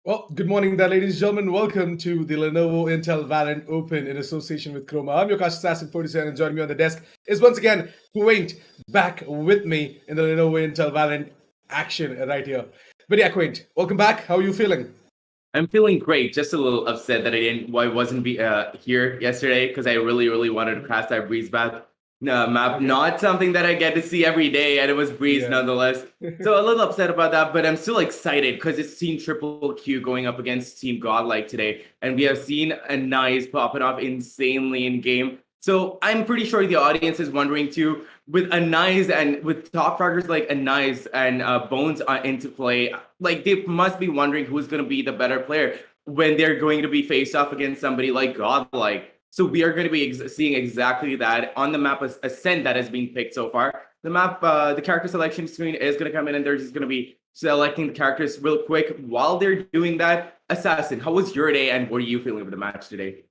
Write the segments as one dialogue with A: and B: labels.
A: Well, good morning there, ladies and gentlemen. Welcome to the Lenovo Intel Valorant Open in association with Croma. I'm your Cash Assassin 47, and joining me on the desk is once again Quaint back with me in the Lenovo Intel Valorant action right here. But yeah, Quaint, welcome back. How are you feeling?
B: I'm feeling great. Just a little upset that I wasn't here yesterday because I really wanted to crash that Breeze map. Not something that I get to see every day, and it was Breeze nonetheless. So a little upset about that, but I'm still excited because it's Team Triple Q going up against Team Godlike today, and we have seen a nice popping off insanely in game. So I'm pretty sure the audience is wondering too, with a nice and with top fraggers like a nice and Bones into play, like they must be wondering who's going to be the better player when they're going to be faced off against somebody like Godlike. So we are going to be seeing exactly that on the map Ascent that has been picked so far. The map, the character selection screen is going to come in, and they're just going to be selecting the characters real quick. While they're doing that, Assassin, how was your day, and what are you feeling with the match today?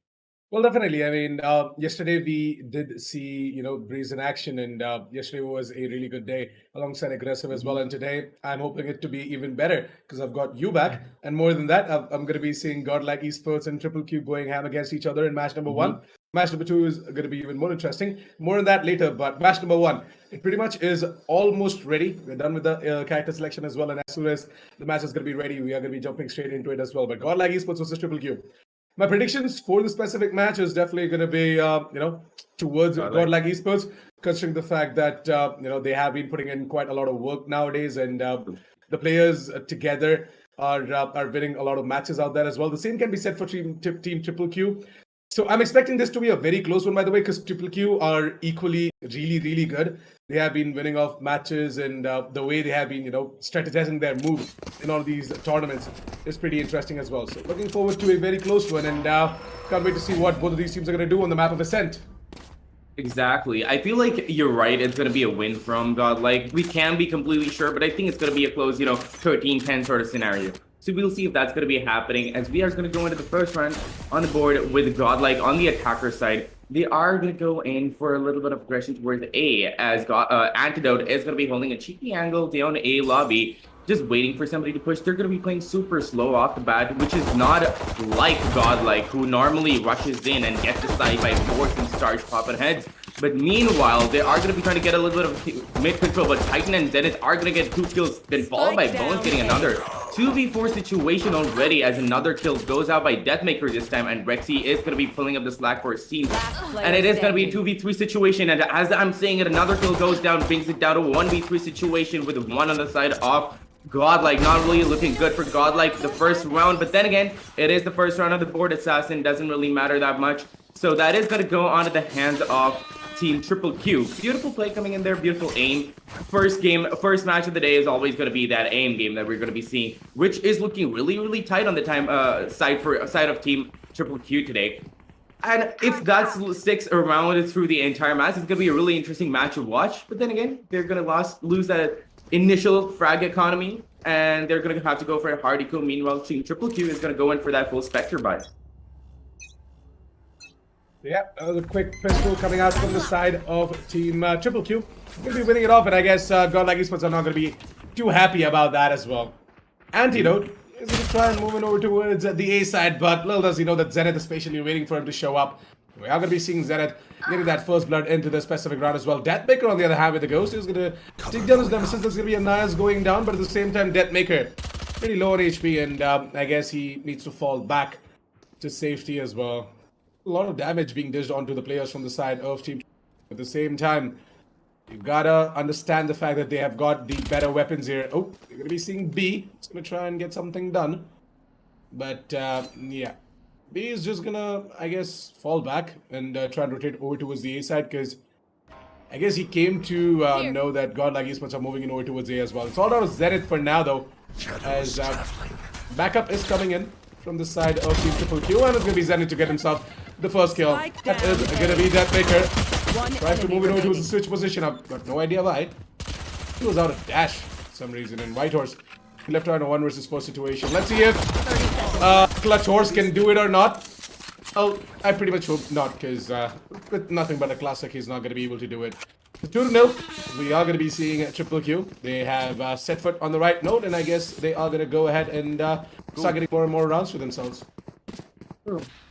A: Well, definitely. I mean, yesterday we did see, Breeze in action, and yesterday was a really good day alongside Aggressive as well. And today I'm hoping it to be even better because I've got you back. And more than that, I'm going to be seeing Godlike Esports and Triple Q going ham against each other in match number one. Match number two is going to be even more interesting. More on that later, but match number one, it pretty much is almost ready. We're done with the character selection as well. And as soon as the match is going to be ready, we are going to be jumping straight into it as well. But Godlike Esports versus Triple Q. My predictions for the specific match is definitely going to be, towards Godlike Esports, considering the fact that, they have been putting in quite a lot of work nowadays, and the players together are winning a lot of matches out there as well. The same can be said for Team Triple Q. So I'm expecting this to be a very close one, by the way, because Triple Q are equally really good. They have been winning off matches, and the way they have been, strategizing their moves in all these tournaments is pretty interesting as well. So looking forward to a very close one, and can't wait to see what both of these teams are going to do on the map of Ascent.
B: Exactly. I feel like you're right. It's going to be a win from Godlike. We can be completely sure, but I think it's going to be a close, 13-10 sort of scenario. So we'll see if that's going to be happening, as we are going to go into the first round on the board with Godlike on the attacker side. They are going to go in for a little bit of aggression towards A, as Antidote is going to be holding a cheeky angle down A lobby, just waiting for somebody to push. They're going to be playing super slow off the bat, which is not like Godlike, who normally rushes in and gets the side by force and starts popping heads. But meanwhile, they are going to be trying to get a little bit of mid control, but Titan and Zenith are going to get 2 kills, then followed by Bones getting another 2v4 situation already, as another kill goes out by Deathmaker this time, and Rexy is going to be pulling up the slack for a scene. And it is going to be a 2v3 situation, and as I'm saying it, another kill goes down, brings it down to a 1v3 situation with one on the side off. Godlike not really looking good for Godlike the first round, but then again, it is the first round of the board. Assassin doesn't really matter that much. So that is going to go onto the hands of Team Triple Q. Beautiful play coming in there, beautiful aim. First match of the day is always going to be that aim game that we're going to be seeing, which is looking really tight on the side of Team Triple Q today. And if that sticks around through the entire match, it's going to be a really interesting match to watch. But then again, they're going to lose that initial frag economy, and they're going to have to go for a hard eco. Meanwhile, Team Triple Q is going to go in for that full Spectre buy.
A: Yeah, a quick pistol coming out from the side of Team Triple Q. Going to be winning it off, and I guess Godlike Esports are not going to be too happy about that as well. Antidote is going to try and move it over towards the A side, but little does he know that Zenith is patiently waiting for him to show up. We are going to be seeing Zenith getting that first blood into the specific round as well. Deathmaker, on the other hand, with the Ghost, is going to take down his nemesis. There's going to be a nice going down, but at the same time, Deathmaker pretty low on HP, and I guess he needs to fall back to safety as well. A lot of damage being dished onto the players from the side of Team. At the same time, you've got to understand the fact that they have got the better weapons here. Oh, you're going to be seeing B. It's going to try and get something done. But, yeah. B is just going to, I guess, fall back and try and rotate over towards the A side, because I guess he came to know that Godlike Esports are moving in over towards A as well. It's all out of Zenith for now, though, as backup is coming in from the side of Team Triple Q, and it's going to be Zenith to get himself the first kill. That is going to be Deathmaker. Tries to move it over to his switch position. I've got no idea why. He was out of dash for some reason, and Whitehorse left her in a 1 versus 4 situation. Let's see if Clutch Horse can do it or not. Oh, I pretty much hope not, because with nothing but a classic, he's not going to be able to do it. 2-0. We are going to be seeing Triple Q. They have set foot on the right note, and I guess they are going to go ahead and start getting more and more rounds for themselves.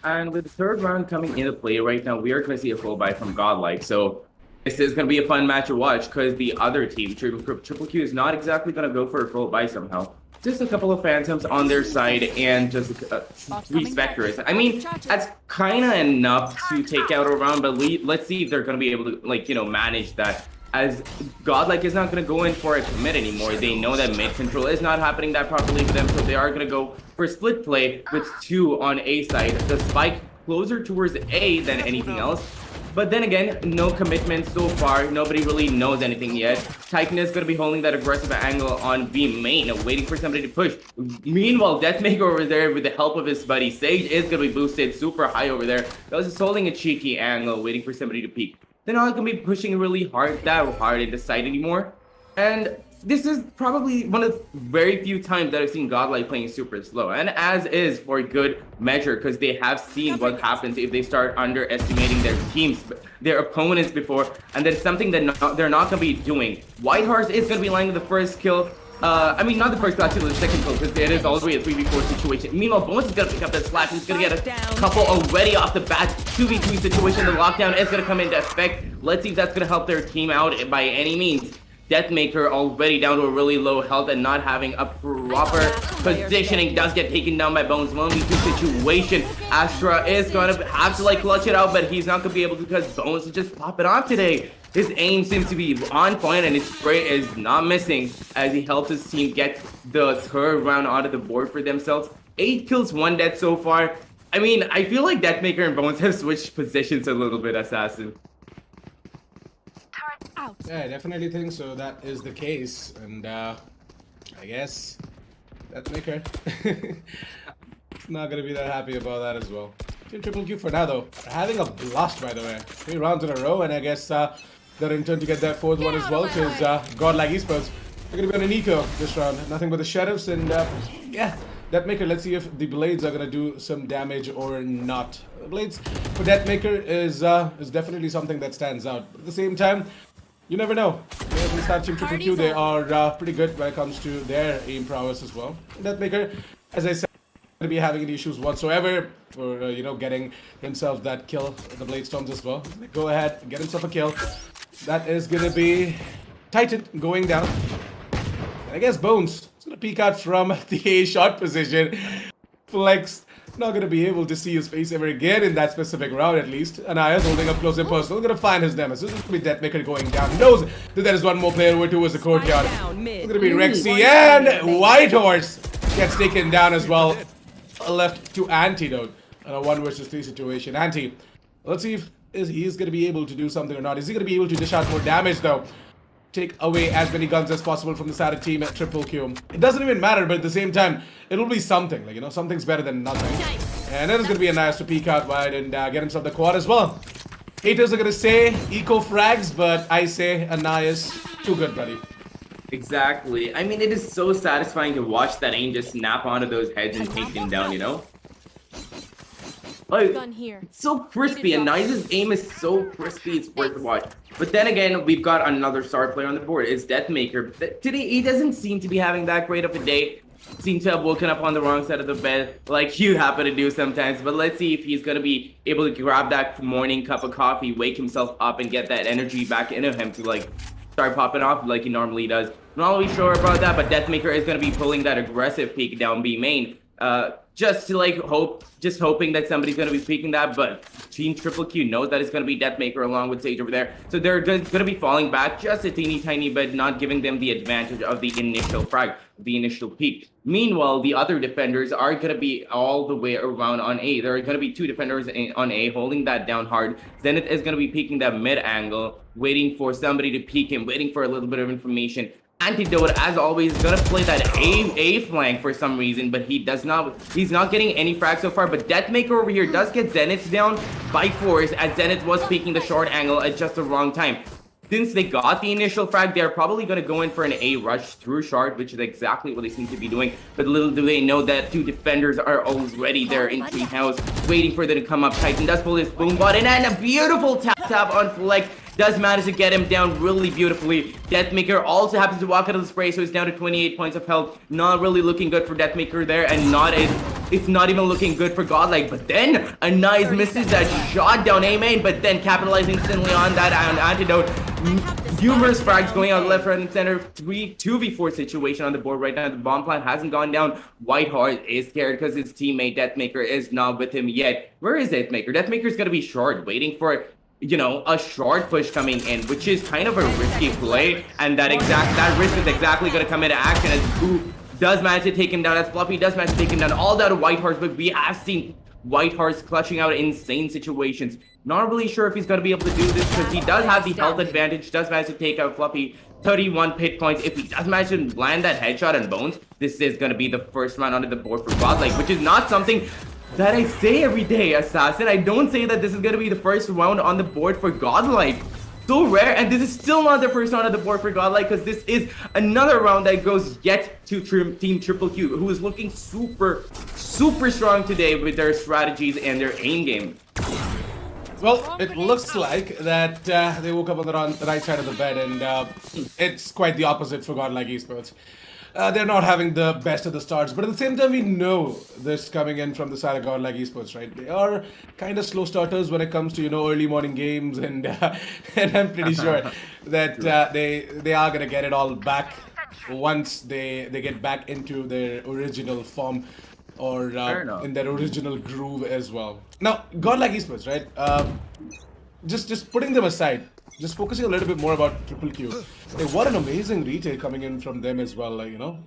B: And with the third round coming into play right now, we are going to see a full buy from Godlike. So this is going to be a fun match to watch because the other team, Triple Q, is not exactly going to go for a full buy somehow. Just a couple of Phantoms on their side and just 3 Spectres. I mean, that's kind of enough to take out a round, but let's see if they're going to be able to, like, manage that. As Godlike is not going to go in for a commit anymore. They know that mid control is not happening that properly for them, so they are going to go for split play with 2 on A side. The spike closer towards A than anything else. But then again, no commitment so far. Nobody really knows anything yet. Titan is going to be holding that aggressive angle on B main, waiting for somebody to push. Meanwhile, Deathmaker over there, with the help of his buddy Sage, is going to be boosted super high over there. Those is holding a cheeky angle, waiting for somebody to peek. They're not going to be pushing really hard, that hard in the side anymore. And this is probably one of the very few times that I've seen Godlike playing super slow. And as is for good measure, because they have seen what happens if they start underestimating their teams, their opponents before. And that's something that they're not going to be doing. Whitehorse is going to be landing the first kill. I mean, not the first kill, actually the second kill, because it is all the way a 3v4 situation. Meanwhile, Bones is going to pick up that slash. He's going to get a couple already off the bat. 2v3 situation. The lockdown is going to come into effect. Let's see if that's going to help their team out by any means. Deathmaker already down to a really low health and not having a proper positioning does get taken down by Bones. 1v2 situation. Astra is going to have to like clutch it out, but he's not going to be able to because Bones is just popping off today. His aim seems to be on point and his spray is not missing as he helps his team get the third round onto the board for themselves. 8 kills, 1 death so far. I mean, I feel like Deathmaker and Bones have switched positions a little bit, Assassin.
A: Yeah, I definitely think so. That is the case, and I guess Deathmaker it's not gonna be that happy about that as well. Team Triple Q for now though, having a blast by the way. 3 rounds in a row, and I guess they're in turn to get that 4th one as well, because Godlike Esports are gonna be on an eco this round. Nothing but the sheriffs, and yeah. Deathmaker, let's see if the blades are gonna do some damage or not. Blades for Deathmaker is definitely something that stands out. But at the same time, you never know. When start Team Triple Q, they are pretty good when it comes to their aim prowess as well. Deathmaker, as I said, going to be having any issues whatsoever for getting himself that kill, the Blade Storms as well. Go ahead, get himself a kill. That is going to be Titan going down. And I guess Bones is going to peek out from the A shot position. Flex. Not going to be able to see his face ever again in that specific round, at least. Anaya's holding up close and personal. Going to find his nemesis. This is going to be Deathmaker going down. He knows that there is one more player over towards the courtyard. It's going to be Rexy, and Whitehorse gets taken down as well. Left to Antidote in a 1 versus 3 situation. Anti, let's see if he's going to be able to do something or not. Is he going to be able to dish out more damage, though? Take away as many guns as possible from the side of team at Triple Q. It doesn't even matter, but at the same time, it'll be something. Like, something's better than nothing. And it is going to be a nice to peek out wide and get himself the quad as well. Haters are going to say eco frags, but I say Anaya's too good, buddy.
B: Exactly. I mean, it is so satisfying to watch that aim just snap onto those heads and take them down, Like, it's so crispy, and Nice's aim is so crispy, it's worth a watch. But then again, we've got another star player on the board. It's Deathmaker. Today, he doesn't seem to be having that great of a day. Seems to have woken up on the wrong side of the bed, like you happen to do sometimes. But let's see if he's going to be able to grab that morning cup of coffee, wake himself up, and get that energy back into him to, like, start popping off like he normally does. Not always sure about that, but Deathmaker is going to be pulling that aggressive peek down B main. Just to like hoping that somebody's gonna be peeking that, but Team Triple Q knows that it's gonna be Deathmaker along with Sage over there, so they're gonna be falling back just a teeny tiny bit, not giving them the advantage of the initial frag, the initial peek. Meanwhile, the other defenders are gonna be all the way around on A. There are gonna be 2 defenders on A holding that down hard. Zenith is gonna be peeking that mid angle, waiting for somebody to peek him, waiting for a little bit of information. Antidote, as always, is gonna play that A flank for some reason, but he's not getting any frags so far. But Deathmaker over here does get Zenith down by force, as Zenith was peeking the short angle at just the wrong time. Since they got the initial frag, they're probably going to go in for an A rush through short, which is exactly what they seem to be doing. But little do they know that 2 defenders are already there in Treehouse, waiting for them to come up. Titan does pull his boom bot in, and a beautiful tap on Flex does manage to get him down really beautifully. Deathmaker also happens to walk out of the spray, so he's down to 28 points of health. Not really looking good for Deathmaker there, and it's not even looking good for Godlike. But then a nice misses that shot down A main, but then capitalizing instantly on that antidote. Numerous frags going out left, right, and center. 2v4 situation on the board right now. The bomb plant hasn't gone down. Whiteheart is scared because his teammate Deathmaker is not with him yet. Where is Deathmaker? Deathmaker's gonna be short, waiting for, you know, a short push coming in, which is kind of a risky play, and that risk is exactly gonna come into action as Boo does manage to take him down, as Fluffy does manage to take him down, all down to Whiteheart, but we have seen Whiteheart's clutching out insane situations. Not really sure if he's going to be able to do this because he does have the health advantage, does manage to take out Fluffy. 31 hit points. If he does manage to land that headshot on Bones, this is going to be the first round onto the board for Godlike, which is not something that I say every day, Assassin. I don't say that this is going to be the first round on the board for Godlike. So rare, and this is still not the first round on the board for Godlike because this is another round that goes yet to Team Triple Q, who is looking super strong today with their strategies and their aim game.
A: Well, it looks like that they woke up on the right side of the bed, and it's quite the opposite for Godlike Esports. They're not having the best of the starts, but at the same time, we know this coming in from the side of Godlike Esports, right? They are kind of slow starters when it comes to, you know, early morning games, and and I'm pretty sure that they are gonna get it all back once they get back into their original form, or in their original groove as well. Now, Godlike Esports, right? Just putting them aside, just focusing a little bit more about Triple Q. Hey, what an amazing retake coming in from them as well. Like, you know,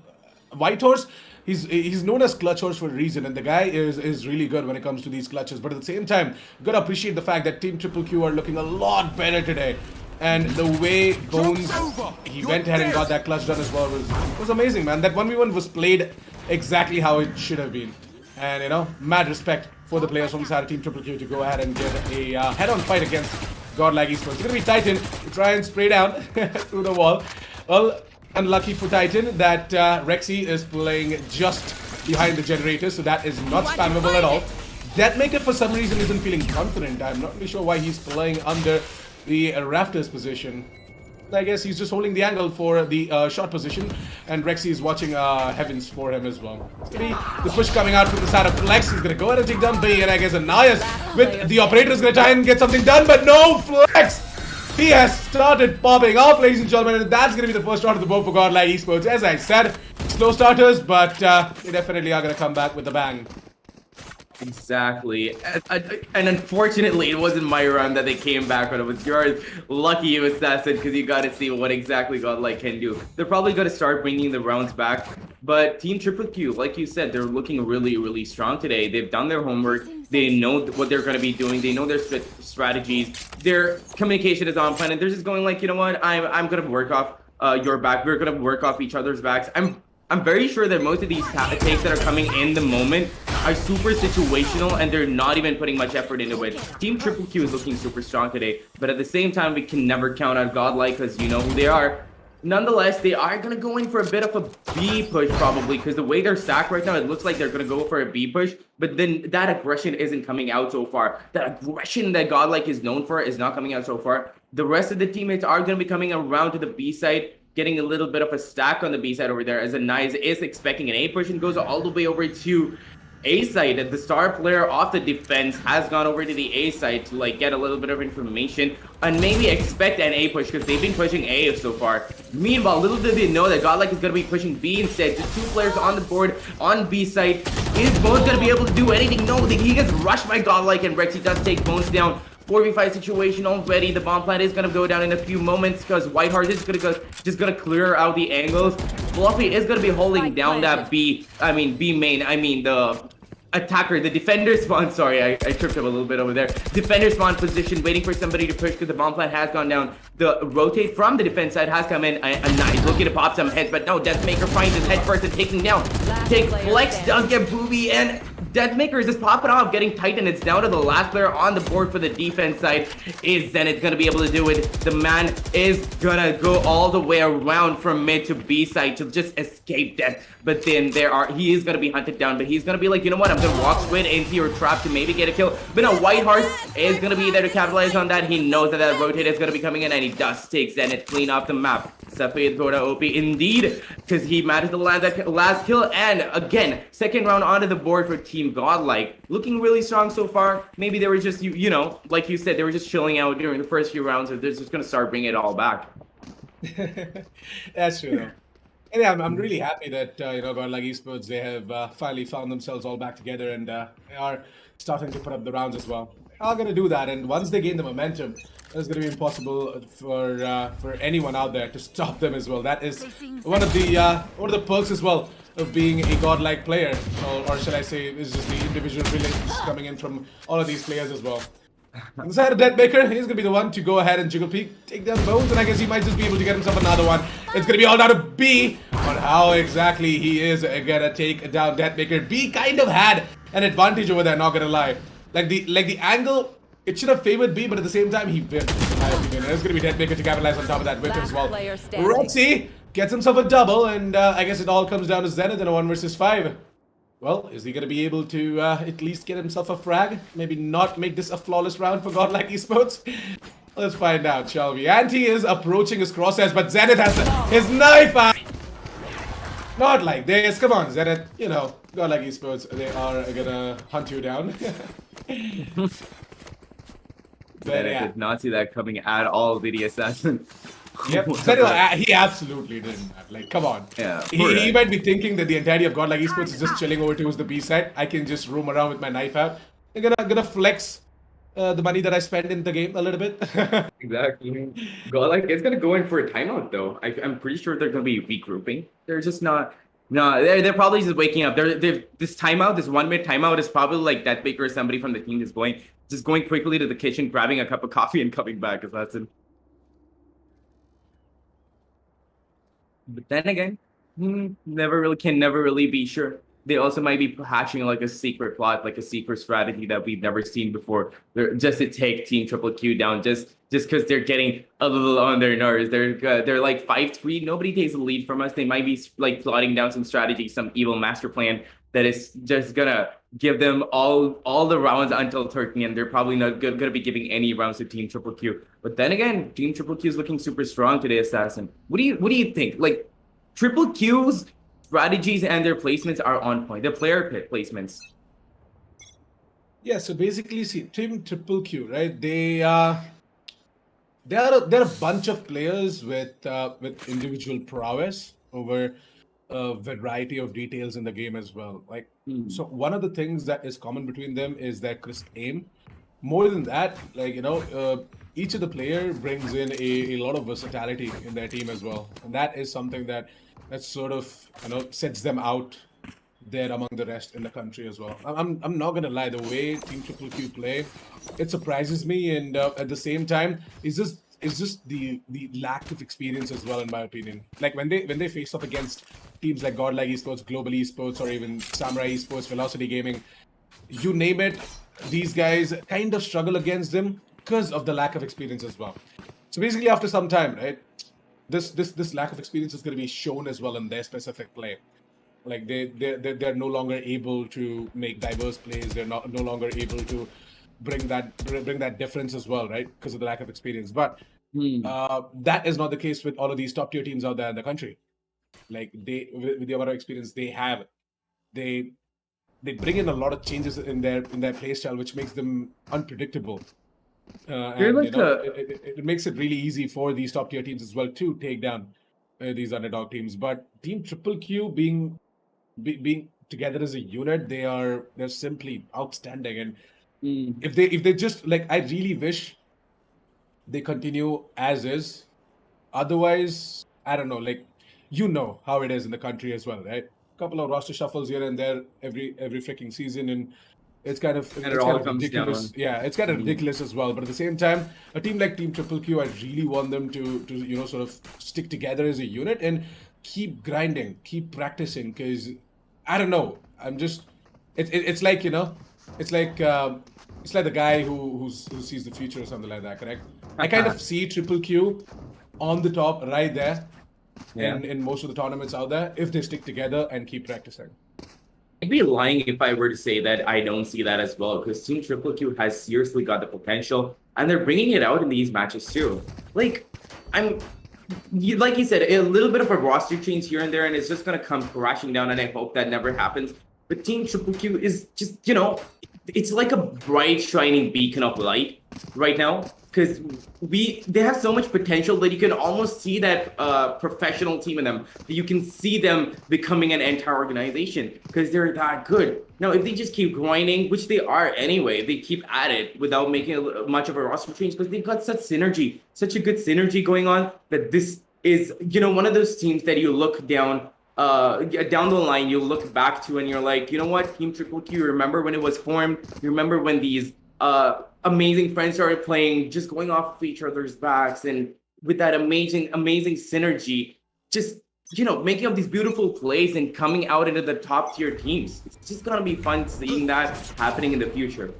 A: White Horse, he's known as Clutch Horse for a reason, and the guy is really good when it comes to these clutches. But at the same time, you gotta appreciate the fact that Team Triple Q are looking a lot better today. And the way Bones, he went ahead and got that clutch done as well was amazing, man. That 1v1 was played exactly how it should have been. And, you know, mad respect for the players from the side of Team Triple Q to go ahead and get a head-on fight against Godlike Esports. It's gonna be Titan to try and spray down through the wall. Well, unlucky for Titan that Rexy is playing just behind the generator, so that is not spammable at all. Deathmaker for some reason isn't feeling confident. I'm not really sure why he's playing under the rafters position. I guess he's just holding the angle for the shot position, and Rexy is watching heavens for him as well. It's gonna be the push coming out from the side of Flex. He's gonna go ahead and take down B, and I guess Anayas with the operator is gonna try and get something done, but no, Flex! He has started popping off, ladies and gentlemen, and that's gonna be the first round of the board for Godlike Esports. As I said, slow starters, but they definitely are gonna come back with a bang.
B: Exactly. And unfortunately, it wasn't my round that they came back, but it was yours. Lucky you, Assassin, because you got to see what exactly Godlike can do. They're probably going to start bringing the rounds back, but Team Triple Q, like you said, they're looking really strong today. They've done their homework. They know what they're going to be doing. They know their strategies. Their communication is on plan, and they're just going like, you know what, I'm going to work off your back. We're going to work off each other's backs. I'm very sure that most of these takes that are coming in the moment are super situational, and they're not even putting much effort into it. Team Triple Q is looking super strong today, but at the same time, we can never count on Godlike because you know who they are. Nonetheless, they are going to go in for a bit of a B push probably, because the way they're stacked right now, it looks like they're going to go for a B push, but then that aggression isn't coming out so far. That aggression that Godlike is known for is not coming out so far. The rest of the teammates are going to be coming around to the B side, getting a little bit of a stack on the B side over there, as Anais is expecting an A push and goes all the way over to A side. The star player off the defense has gone over to the A side to like get a little bit of information and maybe expect an A push because they've been pushing A so far. Meanwhile, little did they know that Godlike is going to be pushing B instead. Just two players on the board on B side. Is Bones going to be able to do anything? No, he gets rushed by Godlike, and Rexy does take Bones down. 4v5 situation already. The bomb plant is gonna go down in a few moments because Whiteheart is gonna clear out the angles. Fluffy is gonna be holding down that B main. I mean the attacker, the defender spawn. Sorry, I tripped up a little bit over there. Defender spawn position, waiting for somebody to push because the bomb plant has gone down. The rotate from the defense side has come in. A nice looking to pop some heads, but no, Deathmaker finds his head first and takes him down. Flex does get booby, and Deathmaker is just popping off, getting tight, and it's down to the last player on the board for the defense side. Is Zenith gonna be able to do it? The man is gonna go all the way around from mid to B side to just escape death. But then he is gonna be hunted down, but he's gonna be like, you know what, I'm gonna walk straight into your trap to maybe get a kill. But now White Horse is gonna be there to capitalize on that. He knows that that rotate is gonna be coming in, and he does take Zenith clean off the map. Safed go to OP indeed, because he managed to land that last kill, and again, second round onto the board for Team Godlike. Looking really strong so far. Maybe they were just, you know, like you said, they were just chilling out during the first few rounds, and they're just gonna start bringing it all back.
A: That's true though. And yeah, I'm really happy that you know, Godlike Esports, they have finally found themselves all back together, and they are starting to put up the rounds as well. They are going to do that, and once they gain the momentum, it's going to be impossible for anyone out there to stop them as well. That is one of the perks as well of being a godlike player, or should I say, is just the individual brilliance coming in from all of these players as well. On the side of Deathmaker, he's gonna be the one to go ahead and jiggle peek, take down bones, and I guess he might just be able to get himself another one. It's gonna be all down to B on how exactly he is gonna take down Deathmaker. B kind of had an advantage over there, not gonna lie. Like the angle, it should have favored B, but at the same time he whiffed, in my opinion. And it's gonna be Deathmaker to capitalize on top of that whiff as well. Rexy gets himself a double, and I guess it all comes down to Zenith in a 1 versus 5. Well, is he going to be able to at least get himself a frag? Maybe not make this a flawless round for Godlike Esports? Let's find out, shall we? And he is approaching his crosshairs, but Zenith has his knife out. Not like this. Come on, Zenith. You know, Godlike Esports, they are going to hunt you down.
B: But, yeah. I did not see that coming at all, the assassin.
A: Yep, he absolutely didn't. Like, come on.
B: Yeah.
A: He might be thinking that the entirety of Godlike Esports is just chilling over towards the B side. I can just roam around with my knife out. I'm gonna flex the money that I spend in the game a little bit.
B: Exactly. Godlike is gonna go in for a timeout though. I'm pretty sure they're gonna be regrouping. They're just not. No, they're probably just waking up. This timeout, this 1 minute timeout, is probably like Deathmaker or somebody from the team is going quickly to the kitchen, grabbing a cup of coffee and coming back. Because that's it. But then again, never really be sure. They also might be hatching like a secret plot, like a secret strategy that we've never seen before. Just to take Team Triple Q down, just because they're getting a little on their nerves. They're like 5-3. Nobody takes the lead from us. They might be like plotting down some strategy, some evil master plan that is just gonna give them all the rounds until 13, and they're probably not gonna be giving any rounds to Team Triple Q. But then again, Team Triple Q is looking super strong today, Assassin. What do you think? Like, Triple Q's strategies and their placements are on point. The player placements.
A: Yeah, so basically, see, Team Triple Q, right? There are a bunch of players with individual prowess over a variety of details in the game as well. Like, so one of the things that is common between them is their crisp aim. More than that, like, you know, each of the player brings in a lot of versatility in their team as well, and that is something that sort of, you know, sets them out there among the rest in the country as well. I'm not gonna lie, the way Team Triple Q play, it surprises me, and at the same time, it's just the lack of experience as well, in my opinion. Like when they face off against teams like Godlike Esports, Global Esports, or even Samurai Esports, Velocity Gaming, you name it, these guys kind of struggle against them because of the lack of experience as well. So basically, after some time, right, this lack of experience is going to be shown as well in their specific play. Like they're no longer able to make diverse plays. They're no longer able to bring that difference as well, right? Because of the lack of experience. But that is not the case with all of these top tier teams out there in the country. Like with the amount of experience they have, they bring in a lot of changes in their play style, which makes them unpredictable. And like, you know, it makes it really easy for these top tier teams as well to take down these underdog teams. But Team Triple Q being together as a unit, they're simply outstanding. And if they just, like, I really wish they continue as is. Otherwise, I don't know, like, you know how it is in the country as well, right? A couple of roster shuffles here and there every freaking season, and it's kind of ridiculous. Yeah, it's kind of ridiculous as well. But at the same time, a team like Team Triple Q, I really want them to you know, sort of stick together as a unit and keep grinding, keep practicing. Because I don't know, it's like, you know, it's like the guy who sees the future or something like that, correct? I kind of see Triple Q on the top right there in most of the tournaments out there if they stick together and keep practicing.
B: I'd be lying if I were to say that I don't see that as well, because Team Triple Q has seriously got the potential, and they're bringing it out in these matches too. Like, like you said, a little bit of a roster change here and there, and it's just gonna come crashing down, and I hope that never happens. But Team Triple Q is just, you know, it's like a bright, shining beacon of light right now, because they have so much potential that you can almost see that professional team in them. You can see them becoming an entire organization because they're that good. Now, if they just keep grinding, which they are anyway, they keep at it without making much of a roster change because they've got such synergy, such a good synergy going on that this is, you know, one of those teams that you look down the line, you look back to and you're like, you know what, Team Triple Q, remember when it was formed? You remember when these amazing friends started playing, just going off of each other's backs, and with that amazing synergy, just, you know, making up these beautiful plays and coming out into the top tier teams. It's just gonna be fun seeing that happening in the future.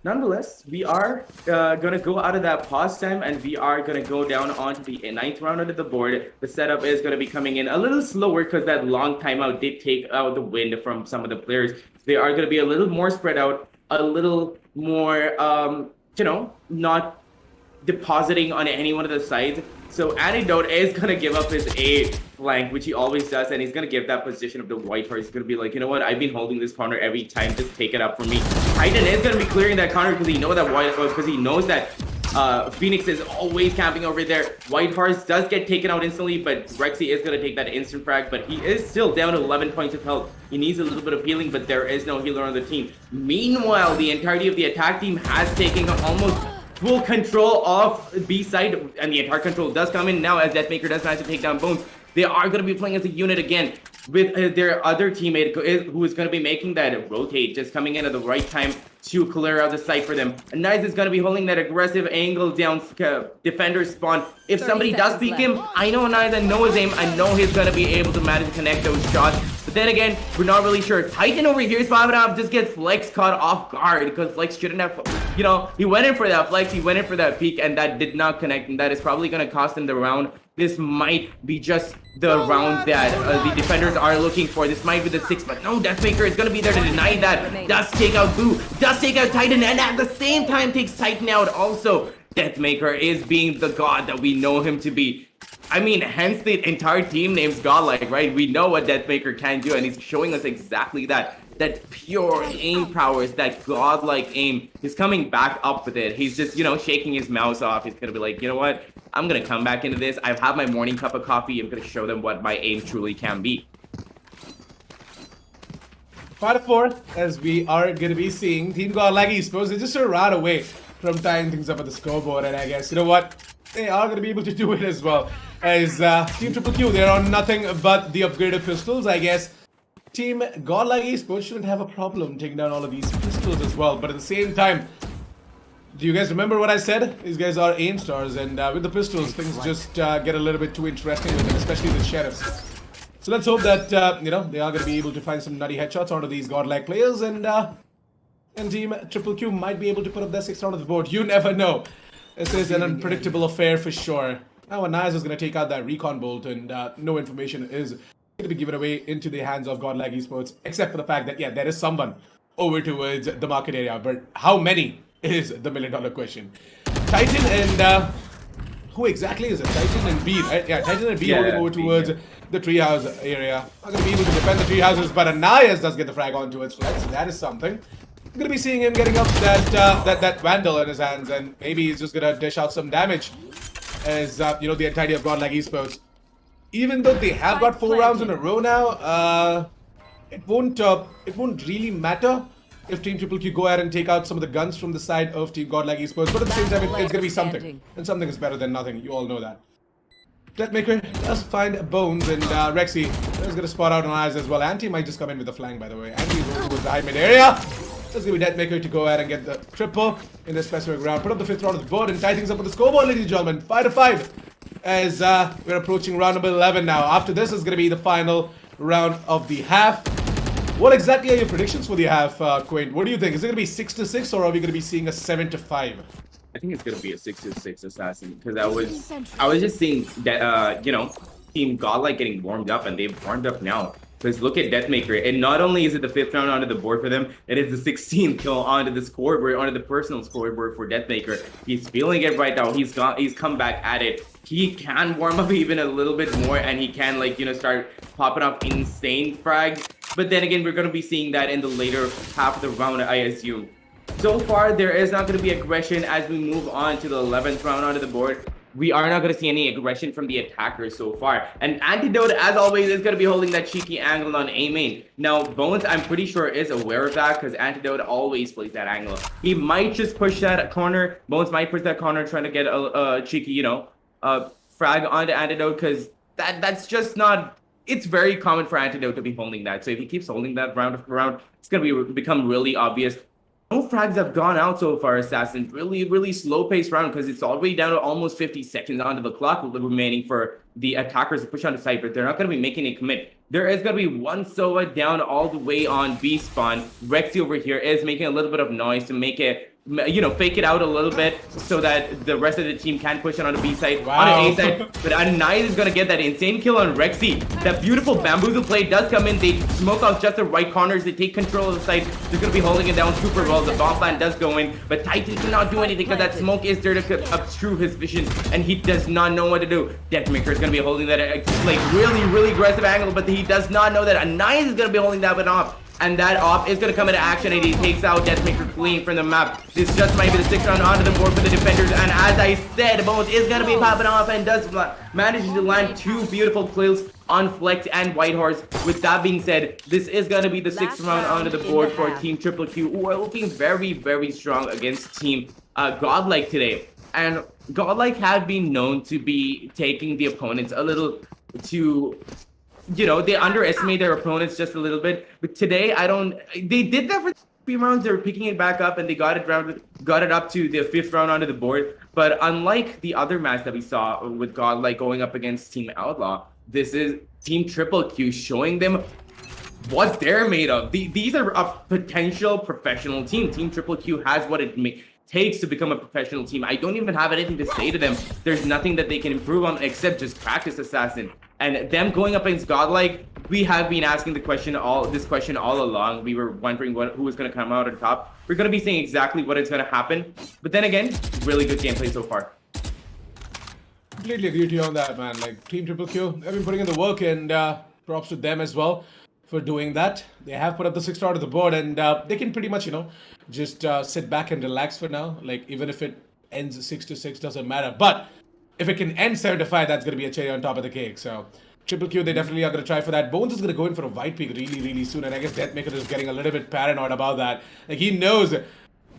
B: Nonetheless, we are gonna go out of that pause time, and we are gonna go down onto the 9th round of the board. The setup is gonna be coming in a little slower because that long timeout did take out the wind from some of the players. They are gonna be a little more spread out, a little more, you know, not depositing on any one of the sides. So Antidote is going to give up his A flank, which he always does, and he's going to give that position of the white horse. He's going to be like, you know what, I've been holding this corner every time, just take it up for me. Titan is going to be clearing that corner because he knows that Phoenix is always camping over there. White Horse does get taken out instantly, but Rexy is going to take that instant frag, but he is still down to 11 points of health. He needs a little bit of healing, but there is no healer on the team. Meanwhile, the entirety of the attack team has taken almost full control of B side, and the entire control does come in now as Deathmaker does manage to take down Bones. They are going to be playing as a unit again with their other teammate who is going to be making that rotate, just coming in at the right time to clear out the site for them. And Nice is going to be holding that aggressive angle down defender spawn. If somebody does peek him, I know Nice, I know his aim, I know he's going to be able to manage to connect those shots. But then again, we're not really sure. Titan over here is popping up, just gets Flex caught off guard because Flex shouldn't have, you know, he went in for that Flex, he went in for that peek, and that did not connect, and that is probably going to cost him the round. This might be just the round that the defenders are looking for. This might be the 6th, but no, Deathmaker is going to be there to deny that. Does take out Boo, does take out Titan, and at the same time takes Titan out also. Deathmaker is being the god that we know him to be. I mean, hence the entire team name's Godlike, right? We know what Deathmaker can do, and he's showing us exactly that. That pure aim prowess, that godlike aim. He's coming back up with it. He's just, you know, shaking his mouse off. He's gonna be like, you know what? I'm gonna come back into this. I have my morning cup of coffee. I'm gonna show them what my aim truly can be.
A: 5-4, as we are gonna be seeing Team Godlike Esports. They're just a round away from tying things up at the scoreboard, and I guess, you know what? They are gonna be able to do it as well. As Team Triple Q, they're on nothing but the upgraded pistols, I guess. Team Godlike Esports shouldn't have a problem taking down all of these pistols as well, but at the same time, do you guys remember what I said? These guys are aim stars, and with the pistols, things just get a little bit too interesting with them, especially the sheriffs. So let's hope that, you know, they are going to be able to find some nutty headshots onto these godlike players, and Team Triple Q might be able to put up their 6th round of the board. You never know. This is an unpredictable affair for sure. Now, Nice is going to take out that recon bolt, and no information is to be given away into the hands of Godlike Esports, except for the fact that, yeah, there is someone over towards the market area, but how many is the million-dollar question. Titan and who exactly is it? Titan and B, right? Yeah, Titan and B holding over towards the treehouse area. Not gonna be able to defend the treehouses, but Anais does get the frag onto its flex. That is something. I'm gonna be seeing him getting up that Vandal in his hands, and maybe he's just gonna dish out some damage as you know, the entirety of Godlike Esports. Even though they have got 4 rounds in a row now, it won't really matter if Team Triple Q go ahead and take out some of the guns from the side of Team Godlike Esports. But at the same time, it's gonna be something, and something is better than nothing. You all know that. Deathmaker does find Bones, and Rexy is gonna spot out on eyes as well. Anti might just come in with the flank, by the way. Anti is over towards the high mid area. It's gonna be Deathmaker to go ahead and get the triple in this specific round. Put up the 5th round of the board and tie things up with the scoreboard, ladies and gentlemen. 5-5. As we're approaching round number 11 now. After this is going to be the final round of the half. What exactly are your predictions for the half, Quinn? What do you think? Is it going to be 6-6 or are we going to be seeing a 7-5?
B: I think it's gonna be a 6-6 assassin because I was just seeing that you know, Team Godlike getting warmed up, and they've warmed up now. Because look at Deathmaker, and not only is it the 5th round onto the board for them, it is the 16th kill onto the scoreboard, onto the personal scoreboard for Deathmaker. He's feeling it right now. He's come back at it. He can warm up even a little bit more, and he can, like, you know, start popping off insane frags. But then again, we're gonna be seeing that in the later half of the round, I assume. So far, there is not going to be aggression as we move on to the 11th round onto the board. We are not going to see any aggression from the attackers so far. And Antidote, as always, is going to be holding that cheeky angle on A main. Now, Bones, I'm pretty sure, is aware of that because Antidote always plays that angle. He might just push that corner. Bones might push that corner trying to get a cheeky, you know, frag onto Antidote because that's just not... It's very common for Antidote to be holding that. So if he keeps holding that round after round, it's going to become really obvious. No frags have gone out so far, Assassin. Really slow-paced round because it's already down to almost 50 seconds onto the clock remaining for the attackers to push on the site, but they're not going to be making a commit. There is going to be one Sova down all the way on B spawn. Rexy over here is making a little bit of noise to make it, you know, fake it out a little bit so that the rest of the team can push it on the B side, on the A side. But Anais is going to get that insane kill on Rexy. That beautiful bamboozle play does come in. They smoke out just the right corners. They take control of the site. They're going to be holding it down super well. The bomb plan does go in, but Titan cannot do anything because that smoke is there to obstruct his vision, and he does not know what to do. Deathmaker is going to be holding that like really aggressive angle, but he does not know that Anais is going to be holding that one off. And that op is going to come into action, and he takes out Deathmaker clean from the map. This just might be the 6th round onto the board for the defenders. And as I said, Bones is going to be popping off and does manage to land 2 beautiful kills on Flex and Whitehorse. With that being said, this is going to be the 6th round onto the board for Team Triple Q, who are looking very strong against Team Godlike today. And Godlike have been known to be taking the opponents a little too... You know, they underestimate their opponents just a little bit. But today, they did that for 3 rounds. They were picking it back up, and they got it up to the 5th round onto the board. But unlike the other match that we saw with Godlike going up against Team Outlaw, this is Team Triple Q showing them what they're made of. These are a potential professional team. Team Triple Q has what it takes to become a professional team. I don't even have anything to say to them. There's nothing that they can improve on except just practice, Assassin. And them going up against Godlike, we have been asking this question all along. We were wondering who was going to come out on top. We're going to be seeing exactly what is going to happen. But then again, really good gameplay so far.
A: Completely agree with you on that, man. Like, Team Triple Q, they've been putting in the work, and props to them as well for doing that. They have put up the 6th round of the board, and they can pretty much, you know, just sit back and relax for now. Like, even if it ends 6-6, doesn't matter. But if it can end 7-5, that's going to be a cherry on top of the cake. So, Triple Q, they definitely are going to try for that. Bones is going to go in for a white peak really soon, and I guess Deathmaker is getting a little bit paranoid about that. Like, he knows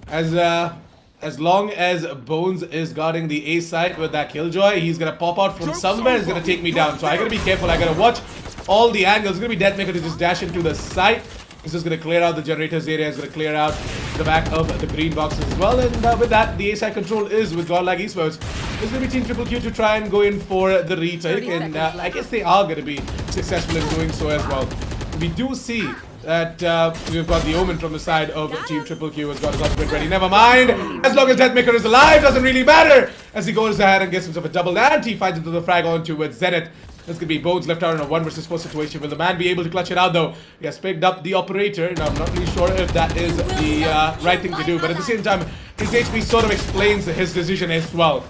A: as long as Bones is guarding the A side with that Killjoy, he's going to pop out from somewhere. He's going to take me down. So, I got to be careful. I got to watch all the angles. It's going to be Deathmaker to just dash into the side. He's just going to clear out the generators area. He's going to clear out the back of the green boxes as well. And with that, the A side control is with Godlike Esports. It's going to be Team Triple Q to try and go in for the retake. And I guess they are going to be successful in doing so as well. We do see that we've got the Omen from the side of Team Triple Q has got his ultimate ready. Never mind. As long as Deathmaker is alive, doesn't really matter. As he goes ahead and gets himself a double and he finds into the frag onto with Zenith. This could be Bones left out in a 1 versus 4 situation. Will the man be able to clutch it out though? He has picked up the operator, and I'm not really sure if that is the right thing to do. But at the same time, his HP sort of explains his decision as well.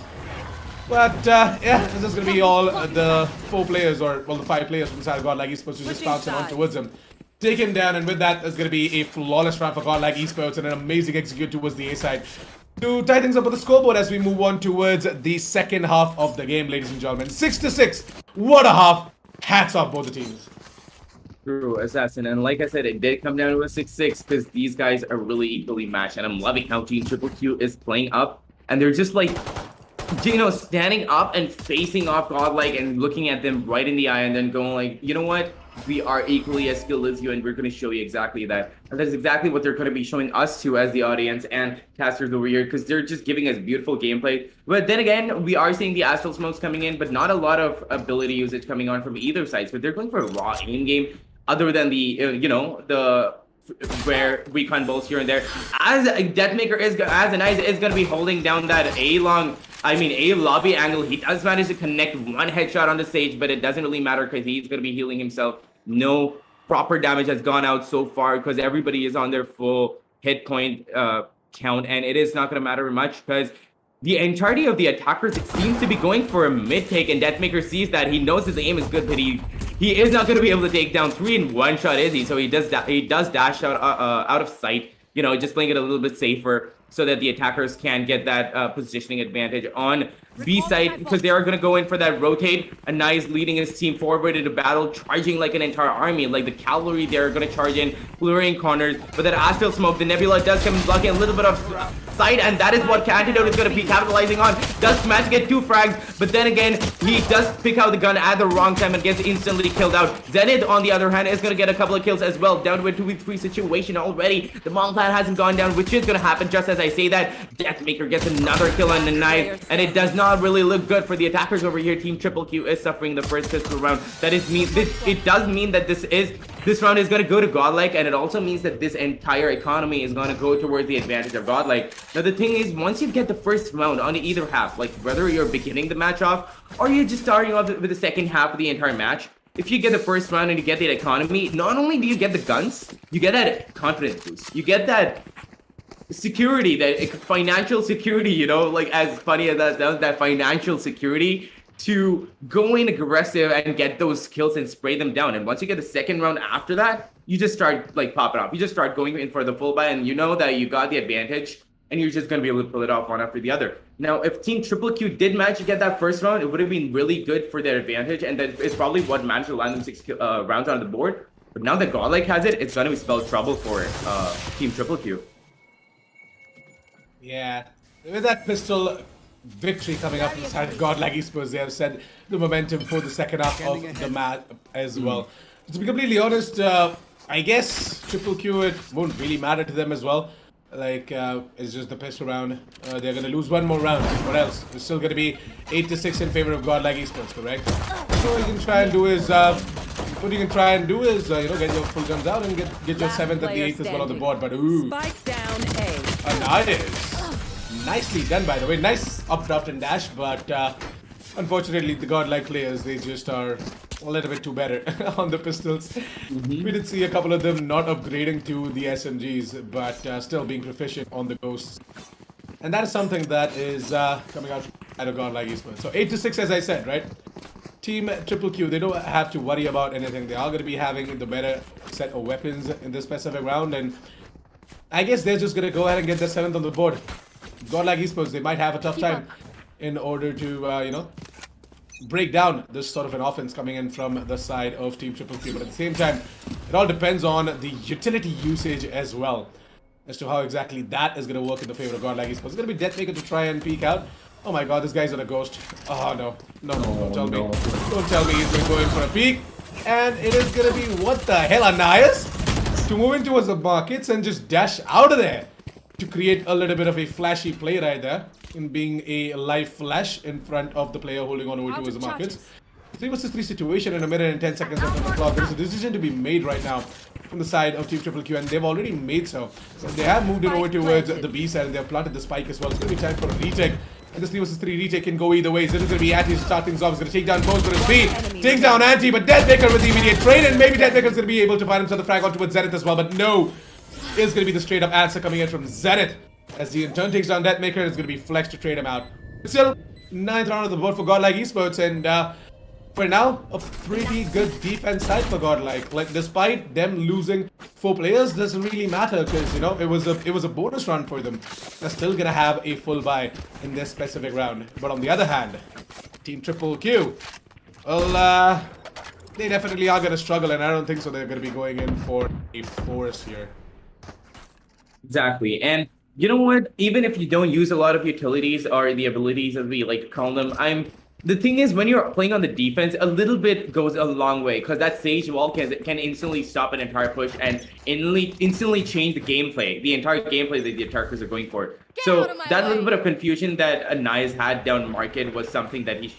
A: But yeah, this is going to be all the 4 players, or well, the 5 players from inside Godlike Esports who just bouncing on towards him. Take him down, and with that, there's going to be a flawless round for Godlike Esports and an amazing execute towards the A side to tie things up with the scoreboard as we move on towards the second half of the game, ladies and gentlemen. 6-6. What a half. Hats off both the teams.
B: True, Assassin. And like I said, it did come down to a 6-6 because these guys are really equally matched. And I'm loving how Team Triple Q is playing up. And they're just like, you know, standing up and facing off Godlike and looking at them right in the eye and then going like, you know what? We are equally as skilled as you, and we're going to show you exactly that. And that's exactly what they're going to be showing us to as the audience and casters over here, because they're just giving us beautiful gameplay. But then again, we are seeing the Astral Smokes coming in, but not a lot of ability usage coming on from either side. So they're going for a raw aim game. other than the the where recon bolts here and there. As Deathmaker as an Ice is gonna be holding down that A lobby angle. He does manage to connect one headshot on the stage, but it doesn't really matter because he's gonna be healing himself. No proper damage has gone out so far because everybody is on their full hit point count, and it is not gonna matter much because the entirety of the attackers, it seems to be going for a mid take, and Deathmaker sees that. He knows his aim is good, but he is not going to be able to take down 3 in one shot, is he? So he does dash out of sight, just playing it a little bit safer so that the attackers can get that positioning advantage on B side, because they are going to go in for that rotate. A nice leading his team forward into battle, charging like an entire army. Like the cavalry, they're going to charge in, clearing corners. But that Astral Smoke, the Nebula does come blocking a little bit of sight, and that is what Antidote is going to be capitalizing on. Does manage to get 2 frags, but then again, he does pick out the gun at the wrong time and gets instantly killed out. Zenith, on the other hand, is going to get a couple of kills as well, down to a 2v3 situation already. The Mall Plan hasn't gone down, which is going to happen just as I say that. Deathmaker gets another kill on the knife, and it does not really look good for the attackers over here. Team Triple Q is suffering the first pistol round. That is it does mean that this round is going to go to Godlike, and it also means that this entire economy is going to go towards the advantage of Godlike. Now the thing is, once you get the first round on either half, like whether you're beginning the match off or you're just starting off with the second half of the entire match, if you get the first round and you get the economy, not only do you get the guns, you get that confidence boost. You get that security, that financial security, like as funny as that sounds, that financial security to go in aggressive and get those kills and spray them down. And once you get the second round after that, you just start like popping off. You just start going in for the full buy, and you know that you got the advantage, and you're just going to be able to pull it off one after the other. Now, if Team Triple Q did manage to get that first round, it would have been really good for their advantage, and that is probably what managed to land them 6 rounds on the board. But now that Godlike has it, it's going to spell trouble for Team Triple Q.
A: Yeah, with that pistol victory coming up from the side of Godlike Esports, they have set the momentum for the second half of the match as well. To be completely honest, I guess Triple Q, it won't really matter to them as well. Like, it's just the pistol round. They're going to lose one more round. What else? It's still going to be 8-6 in favor of Godlike Esports, correct? So what you can try and do is, get your full guns out and get your 7th and the 8th as well on the board. But ooh,
C: Spike down A.
A: Nicely done, by the way. Nice up and dash, but unfortunately, the Godlike players, they just are a little bit too better on the pistols. We did see a couple of them not upgrading to the SMGs, but still being proficient on the Ghosts. And that is something that is coming out of Godlike Esports. So 8-6, as I said, right? Team Triple Q, they don't have to worry about anything. They are going to be having the better set of weapons in this specific round, and I guess they're just going to go ahead and get the 7th on the board. Godlike Esports, they might have a tough time in order to, break down this sort of an offense coming in from the side of Team Triple Q. But at the same time, it all depends on the utility usage as well, as to how exactly that is going to work in the favor of Godlike Esports. It's going to be Deathmaker to try and peek out. Oh my god, this guy's on a ghost. Oh no. No, don't tell me. Don't tell me he's going to go in for a peek. And it is going to be, what the hell, Anais? To move in towards the markets and just dash out of there. To create a little bit of a flashy play right there, in being a live flash in front of the player holding on over towards the markets. 3 versus 3 situation in a minute and 10 seconds left on the clock. There's a decision to be made right now from the side of Team Triple Q, and they've already made so. So they have moved it over towards the B side, and they've planted the spike as well. It's going to be time for a retake. And this 3 versus 3 retake can go either way. So this is going to be Anti to start things off. He's going to take down Bones for his speed. Takes down Anti, but Deathmaker with the immediate trade, and maybe Deathmaker's going to be able to find himself the frag on towards Zenith as well, but no. It's going to be the straight up answer coming in from Zenith. As he in turn takes down Deathmaker, it's going to be Flex to trade him out. But still, 9th round of the board for Godlike Esports, and for now, a pretty good defense side for Godlike. Like, despite them losing 4 players, doesn't really matter because, it was a bonus round for them. They're still going to have a full buy in this specific round. But on the other hand, Team Triple Q, well, they definitely are going to struggle, and I don't think so they're going to be going in for a force here.
B: Exactly, and you know what? Even if you don't use a lot of utilities or the abilities, as we like to call them, I'm The thing is, when you're playing on the defense, a little bit goes a long way because that Sage wall can instantly stop an entire push and instantly change the gameplay, the entire gameplay that the attackers are going for. So that little bit of confusion that Anais had down market was something that he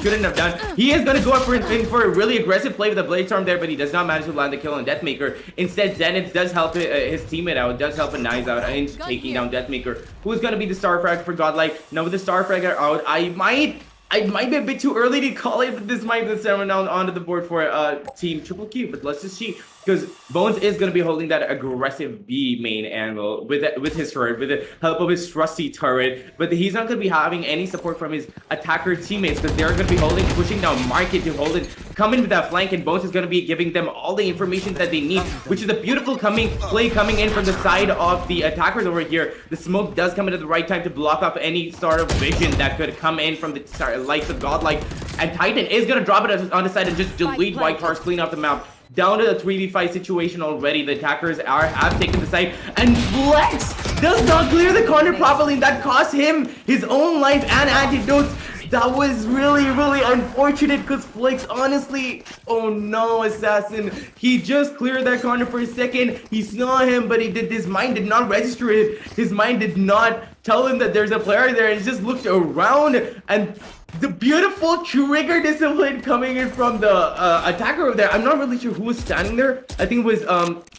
B: shouldn't have done. He is going to go up for a really aggressive play with the Blade Storm there, but he does not manage to land the kill on Deathmaker. Instead, Zenith does help his teammate out, does help Anais out in taking down Deathmaker, who's going to be the star frag for Godlike. Now with the star frag out, I might be a bit too early to call it, but this might be the someone down onto the board for Team Triple Q. But let's just see, because Bones is going to be holding that aggressive B main angle with his turret, with the help of his trusty turret. But he's not going to be having any support from his attacker teammates because they're going to be pushing down market to hold it, come in with that flank, and Bones is going to be giving them all the information that they need, which is a beautiful play coming in from the side of the attackers over here. The smoke does come in at the right time to block off any sort of vision that could come in from the likes of Godlike, and Titan is going to drop it on the side and just delete White Cars clean off the map. Down to the 3v5 situation already. The attackers have taken the side, and Flex does not clear the corner properly, and that cost him his own life and antidotes. That was really, really unfortunate because Flex, honestly, oh no, Assassin. He just cleared that corner for a second. He saw him, but his mind did not register it. His mind did not tell him that there's a player there, and he just looked around, and the beautiful trigger discipline coming in from the attacker over there. I'm not really sure who was standing there. I think it was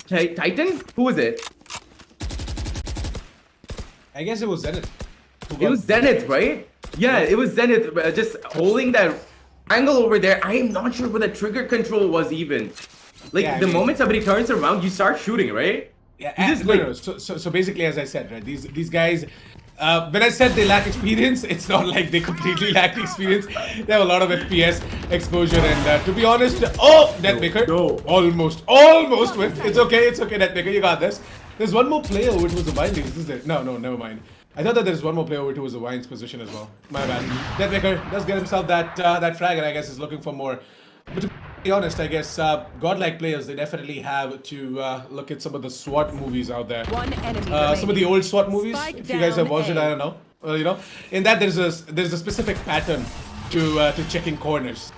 B: Titan? Who was it?
A: I guess it was Zenith.
B: It was Zenith, right? Yeah, it was Zenith just holding that angle over there. I am not sure what the trigger control was even. Like, yeah, the moment somebody turns around, you start shooting, right?
A: Yeah, so basically, as I said, right, these guys, when I said they lack experience, it's not like they completely lack experience. They have a lot of FPS exposure, and to be honest, Deathmaker, almost with. It's okay, Deathmaker, you got this. There's one more player over towards the Vines, is there? No, never mind. I thought that there's one more player over towards the Vines position as well. My bad. Deathmaker does get himself that frag, and I guess is looking for more. But to be honest, I guess Godlike players, they definitely have to look at some of the SWAT movies out there. Some of the old SWAT movies. If you guys have watched it, I don't know. You know, in that there's a specific pattern to checking corners.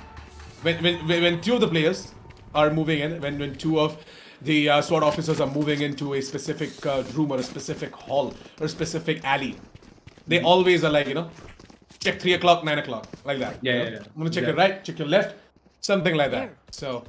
A: When two of the players are moving in, when two of the SWAT officers are moving into a specific room or a specific hall or a specific alley, they always are like, you know, check 3 o'clock, 9 o'clock, like that.
B: Yeah.
A: I'm gonna check your right, check your left. Something like that. So,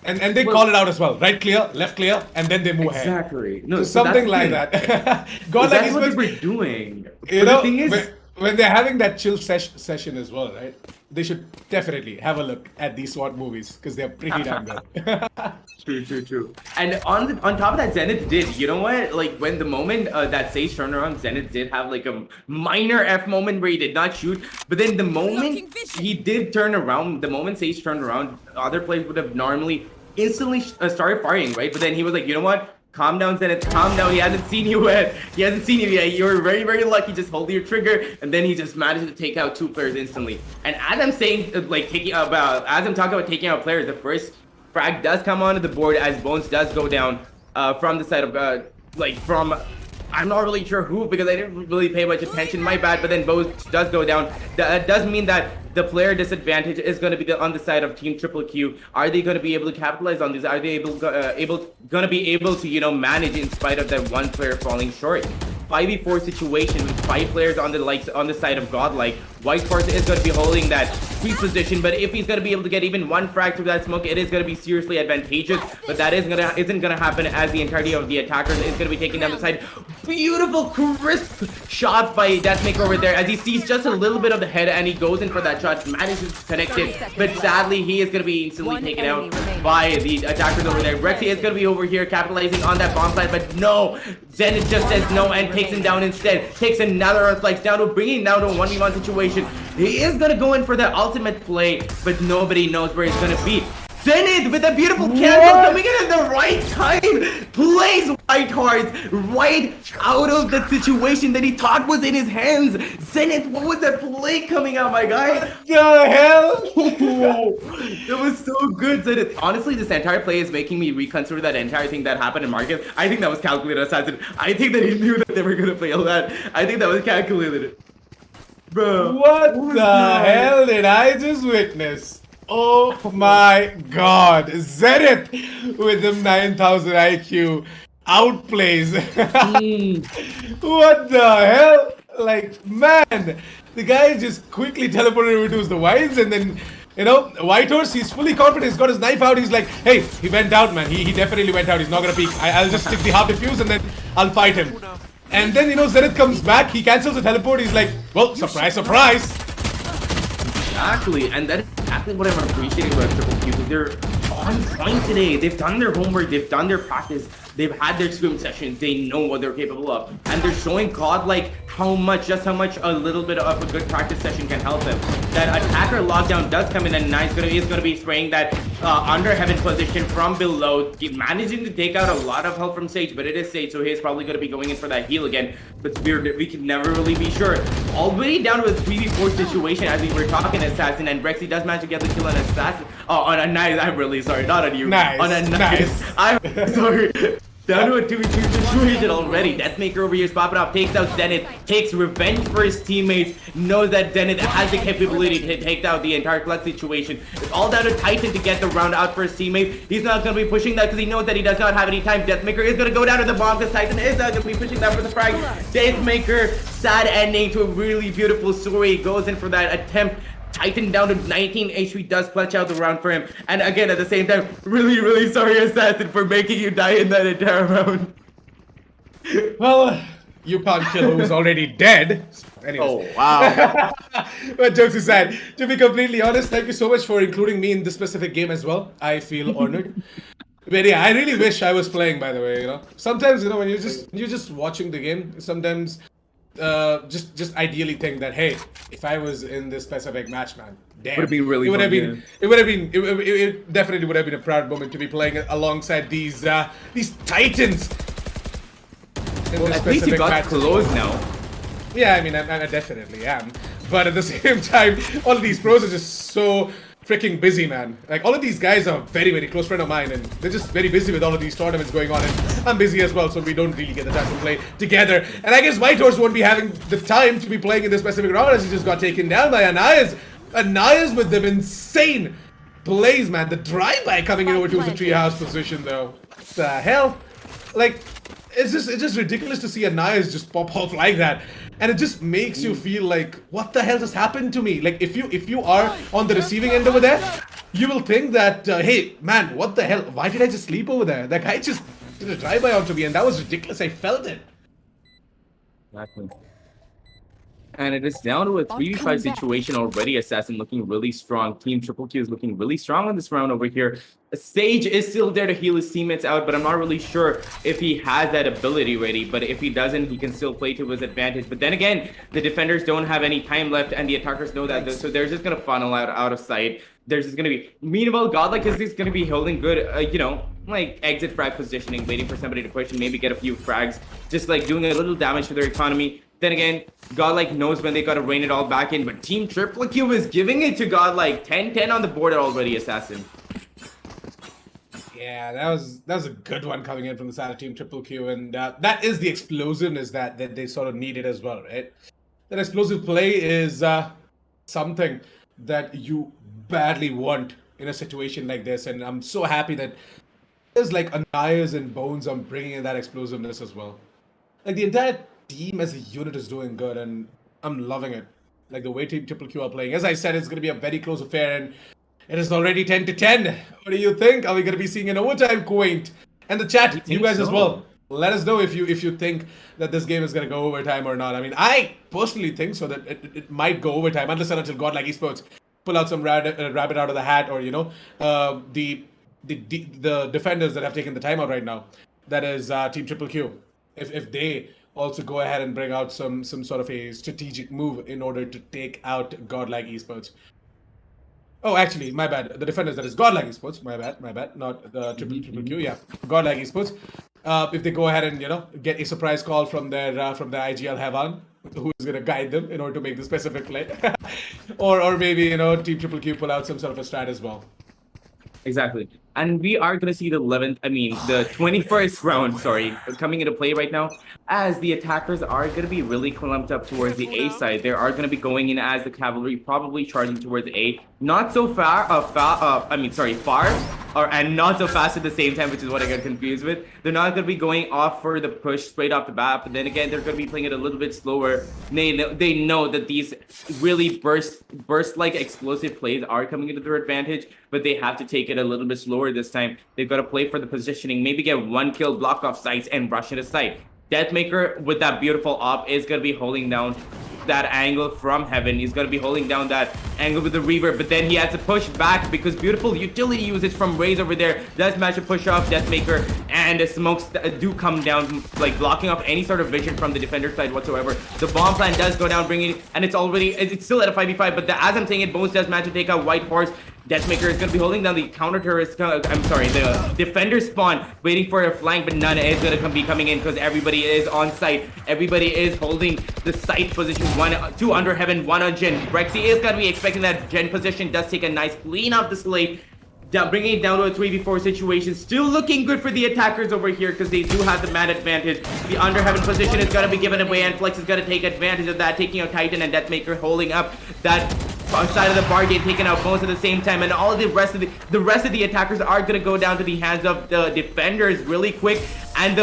A: and they call it out as well. Right clear, left clear, and then they move ahead.
B: Exactly. No,
A: so something like that. Godlike
B: That's what we're doing.
A: You know, the thing is, when they're having that chill session as well, right? They should definitely have a look at these SWAT movies because they're pretty damn good.
B: True. And on top of that, Zenith did. You know what? Like when the moment that Sage turned around, Zenith did have like a minor F moment where he did not shoot. But then the moment he did turn around, the moment Sage turned around, other players would have normally instantly started firing, right? But then he was like, you know what? Calm down, Zenith. Calm down. He hasn't seen you yet. You're very, very lucky. Just hold your trigger, and then he just managed to take out 2 players instantly. And as I'm saying, like as I'm talking about taking out players, the first frag does come onto the board as Bones does go down from the side of I'm not really sure who because I didn't really pay much attention. My bad. But then Bones does go down. That does mean that the player disadvantage is going to be on the side of Team Triple Q. Are they going to be able to capitalize on this? Are they going to be able to manage in spite of that one player falling short? 5v4 situation with 5 players on the side of Godlike. White Force is going to be holding that sweet position, but if he's going to be able to get even one frag through that smoke, it is going to be seriously advantageous. But that isn't going to happen as the entirety of the attackers is going to be taken down the side. Beautiful, crisp shot by Deathmaker over there as he sees just a little bit of the head and he goes in for that shot, manages to connect it. But sadly, he is going to be instantly taken out by the attackers over there. Rexy is going to be over here capitalizing on that bomb side, but no, Zenith just says no and takes him down instead. Takes another Earthlight down to bringing him down to a 1v1 situation. He is going to go in for the ultimate play, but nobody knows where he's going to be. Zenith with a beautiful cancel coming in at the right time, plays White Hearts right out of the situation that he thought was in his hands. Zenith, what was that play coming out, my guy?
A: What the hell?
B: It was so good, Zenith. Honestly, this entire play is making me reconsider that entire thing that happened in Market. I think that was calculated, Assassin. I think that he knew that they were going to play all that. I think that was calculated. Bro,
A: What the hell did I just witness? Oh my god. Zenith with them 9,000 IQ outplays. What the hell? Like, man, the guy just quickly teleported over to the vines and then, you know, White Horse, he's fully confident. He's got his knife out. He's like, hey, he went out, man. He definitely went out. He's not going to peek. I'll just stick the half defuse and then I'll fight him. And then, you know, Zenith comes back. He cancels the teleport. He's like, well, surprise, surprise.
B: Exactly, and that's exactly what I'm appreciating about Triple Q. They're on point today. They've done their homework, they've done their practice, they've had their swim sessions, they know what they're capable of, and they're showing Godlike how much a little bit of a good practice session can help them. That attacker lockdown does come in, and Nice is gonna be spraying that under heaven position from below, managing to take out a lot of help from Sage, but it is Sage, so he's probably gonna be going in for that heal again. But we can never really be sure. Already down to a 3v4 situation as we were talking Assassin, and Brexy does manage to get the kill on Assassin. Oh, on a Nice, I'm really sorry, not on you.
A: Nice,
B: on a
A: nice.
B: I'm sorry. Down to a 2v2 situation already. Deathmaker over here is popping off, takes out Zenith, takes revenge for his teammates, knows that Zenith has the capability to take out the entire clutch situation. It's all down to Titan to get the round out for his teammates. He's not going to be pushing that because he knows that he does not have any time. Deathmaker is going to go down to the bomb because Titan is not going to be pushing that for the frag. Deathmaker, sad ending to a really beautiful story. Goes in for that attempt. Titan down to 19 HP does clutch out the round for him. And again, at the same time, really sorry, Assassin, for making you die in that entire round.
A: Well, you can't kill who's already dead. Anyways.
B: Oh, wow.
A: But jokes aside, to be completely honest, thank you so much for including me in this specific game as well. I feel honored. But yeah, I really wish I was playing, by the way, you know. Sometimes, you know, when you're just watching the game, sometimes just ideally think that, hey, if I was in this specific match, man, damn,
B: would have been really
A: it would have
B: fun,
A: been it definitely would have been a proud moment to be playing alongside these titans.
B: Well, at least you got close now.
A: Yeah, I mean, I definitely am, but at the same time, all of these pros are just so freaking busy, man. Like, all of these guys are very close friend of mine, and they're just very busy with all of these tournaments going on, and I'm busy as well, so we don't really get the time to play together. And I guess White Horse won't be having the time to be playing in this specific round as he just got taken down by Anayas. Anayas with them insane plays, man. The drive-by coming in over to the treehouse position, though. What the hell? Like, it's just ridiculous to see Anayas just pop off like that. And it just makes you feel like, what the hell just happened to me? Like, if you are on the receiving end over there, you will think that, hey, man, what the hell? Why did I just sleep over there? That guy just did a drive-by onto me, and that was ridiculous. I felt it.
B: Exactly. And it is down to a 3v5 situation already. Assassin looking really strong. Team Triple Q is looking really strong on this round over here. Sage is still there to heal his teammates out, but I'm not really sure if he has that ability ready. But if he doesn't, he can still play to his advantage. But then again, the defenders don't have any time left, and the attackers know that. So they're just going to funnel out of sight. There's just going to be... Meanwhile, Godlike is just going to be holding good, you know, like exit frag positioning, waiting for somebody to push and maybe get a few frags. Just like doing a little damage to their economy. Then again, Godlike knows when they gotta rein it all back in, but Team Triple Q is giving it to Godlike. 10-10 on the board already, Assassin.
A: Yeah, that was a good one coming in from the side of Team Triple Q, and that is the explosiveness that they sort of needed as well, right? That explosive play is something that you badly want in a situation like this, and I'm so happy that there's like Anayas and Bones on bringing in that explosiveness as well. Like, the entire team as a unit is doing good, and I'm loving it. Like, the way Team Triple Q are playing. As I said, it's going to be a very close affair, and it is already 10-10. What do you think? Are we going to be seeing an overtime, Quaint? And the chat, you guys as well. Let us know if you think that this game is going to go overtime or not. I mean, I personally think so, that it might go overtime, unless and until Godlike Esports pull out some rabbit out of the hat, or, you know, the defenders that have taken the timeout right now. That is Team Triple Q. If they also go ahead and bring out some sort of a strategic move in order to take out Godlike Esports. Oh, actually, my bad. The defenders, that is Godlike Esports. My bad. Not the Triple Q. Yeah, Godlike Esports. If they go ahead and, you know, get a surprise call from their IGL Havan, who is gonna guide them in order to make the specific play, or maybe, you know, Team Triple Q pull out some sort of a strat as well.
B: Exactly. And we are going to see the 21st round, sorry, coming into play right now, as the attackers are going to be really clumped up towards the A side. They are going to be going in as the cavalry, probably charging towards A. Not so far, and not so fast at the same time, which is what I got confused with. They're not going to be going off for the push straight off the bat, but then again, they're going to be playing it a little bit slower. They know that these really burst-like explosive plays are coming into their advantage, but they have to take it a little bit slower this time. They've got to play for the positioning, maybe get one kill, block off sights, and rush into sight. Deathmaker with that beautiful op is going to be holding down that angle from heaven. He's going to be holding down that angle with the reverb, but then he has to push back because beautiful utility usage from Raze over there does match a push off Deathmaker, and the smokes do come down, like blocking off any sort of vision from the defender side whatsoever. The bomb plan does go down, bringing, and it's still at a 5v5, but as I'm saying it, Bones does manage to take out White Horse. Deathmaker is going to be holding down the counter-terrorist, the defender spawn, waiting for a flank, but none is going to be coming in because everybody is on site. Everybody is holding the site position, two under heaven, one on Gen. Rexy is going to be expecting that Gen position, does take a nice clean off the slate, bringing it down to a 3v4 situation. Still looking good for the attackers over here because they do have the man advantage. The under heaven position is going to be given away, and Flex is going to take advantage of that, taking out Titan, and Deathmaker holding up that side of the bargain, taking out Bones at the same time, and all the rest of the attackers are going to go down to the hands of the defenders really quick, and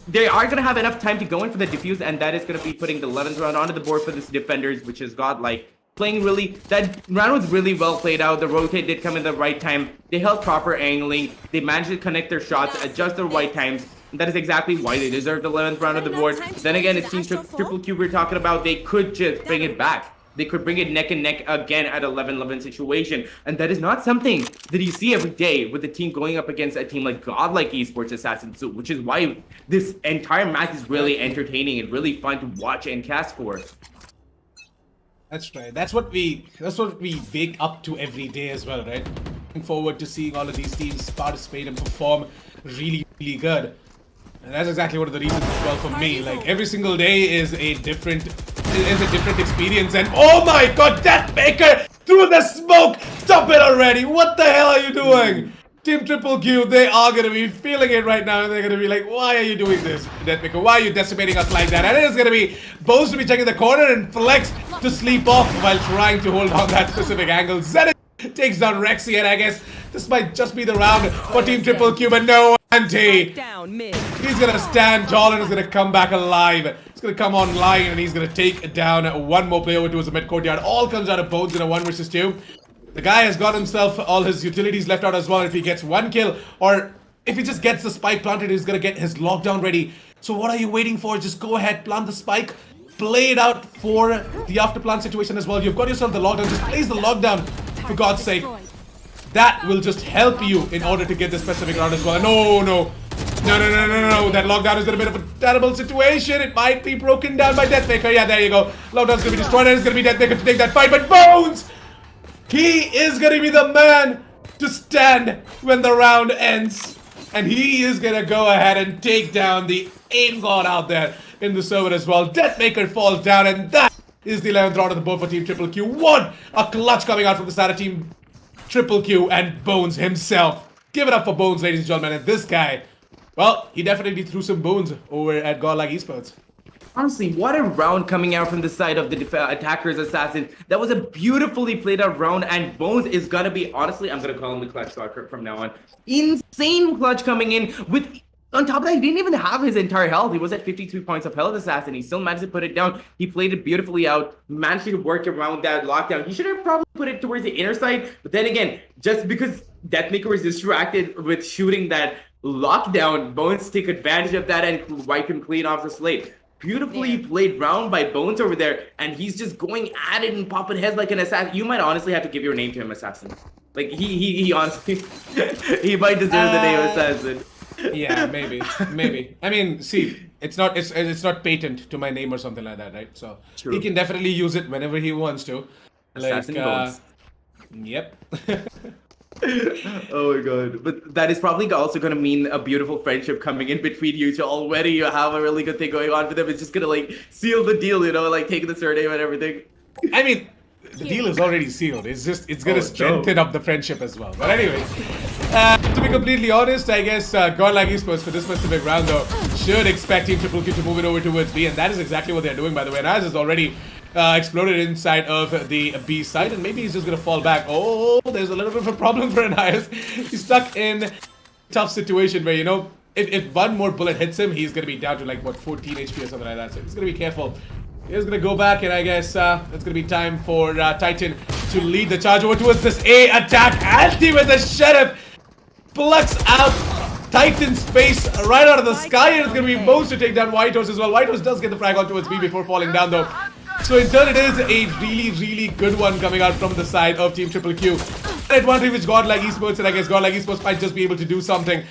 B: they are going to have enough time to go in for the defuse, and that is going to be putting the 11th round onto the board for this defenders, which is Godlike. That round was really well played out. The rotate did come in the right time. They held proper angling. They managed to connect their shots at just the right times. And that is exactly why they deserved the 11th round of the board. Then again, it seems Triple Q we're talking about, they could just bring it back. They could bring it neck and neck again at 11-11 situation. And that is not something that you see every day with the team going up against a team like Godlike Esports Assassin's, which is why this entire match is really entertaining and really fun to watch and cast for.
A: That's right. That's what we wake up to every day as well, right? Looking forward to seeing all of these teams participate and perform really, really good. And that's exactly one of the reasons as well for me. Like every single day is a different experience. And oh my god, Deathmaker through the smoke! Stop it already! What the hell are you doing? Team Triple Q, they are gonna be feeling it right now, and they're gonna be like, why are you doing this, Deathmaker? Why are you decimating us like that? And it is gonna be Bones to be checking the corner and Flex to sleep off while trying to hold on that specific angle. Zenith takes down Rexy, and I guess this might just be the round for Team Triple Q, but no, Anti. He's gonna stand tall and is gonna come back alive. He's gonna come online and he's gonna take down one more player over towards the mid courtyard. All comes out of Bones in a 1 versus 2. The guy has got himself all his utilities left out as well. If he gets one kill, or if he just gets the spike planted, he's gonna get his lockdown ready. So what are you waiting for? Just go ahead, plant the spike, play it out for the after plant situation as well. You've got yourself the lockdown, just place the lockdown, for God's sake. That will just help you in order to get the specific round as well. No, that lockdown is in a bit of a terrible situation. It might be broken down by Deathmaker. Yeah, there you go. Lockdown's gonna be destroyed, and it's gonna be Deathmaker to take that fight, but Bones! He is gonna be the man to stand when the round ends. And he is gonna go ahead and take down the aim god out there in the server as well. Deathmaker falls down, and that is the 11th round of the board for Team Triple Q. What a clutch coming out from the side of Team Triple Q and Bones himself. Give it up for Bones, ladies and gentlemen. And this guy, well, he definitely threw some bones over at Godlike Esports.
B: Honestly, what a round coming out from the side of the attackers assassin. That was a beautifully played out round, and Bones is gonna be, honestly, I'm gonna call him the clutch god from now on. Insane clutch coming in with, on top of that, he didn't even have his entire health. He was at 53 points of health, assassin. He still managed to put it down. He played it beautifully out, managed to work around that lockdown. He should have probably put it towards the inner side, but then again, just because Deathmaker was distracted with shooting that lockdown, Bones take advantage of that and wipe him clean off the slate. Beautifully played round by Bones over there, and he's just going at it and popping heads like an assassin. You might honestly have to give your name to him, assassin. Like he honestly, he might deserve the name assassin.
A: Yeah, maybe. I mean, see, it's not patent to my name or something like that, right? So
B: True.
A: He can definitely use it whenever he wants to.
B: Assassin Bones.
A: Yep.
B: Oh my god. But that is probably also going to mean a beautiful friendship coming in between you two. Already you have a really good thing going on with them. It's just going to like seal the deal, you know, like taking the surname and everything.
A: I mean, the deal is already sealed. It's going to strengthen up the friendship as well. But anyways, To be completely honest, I guess Godlike Esports for this specific round though should expect Team Triple Q to move it over towards B, and that is exactly what they're doing, by the way. And Naz has already exploded inside of the B side, and maybe he's just gonna fall back. Oh, there's a little bit of a problem for Anais. He's stuck in a tough situation where, you know, if one more bullet hits him, he's gonna be down to like what 14 HP or something like that. So he's gonna be careful. He's gonna go back, and I guess it's gonna be time for Titan to lead the charge over towards this A attack. Anti with the Sheriff plucks out Titan's face right out of the sky, and it's gonna be Mose to take down White Horse as well. White Horse does get the frag on towards B before falling down though. So in turn, it is a really good one coming out from the side of Team Triple Q. An advantage which Godlike Esports, and I guess Godlike Esports might just be able to do something.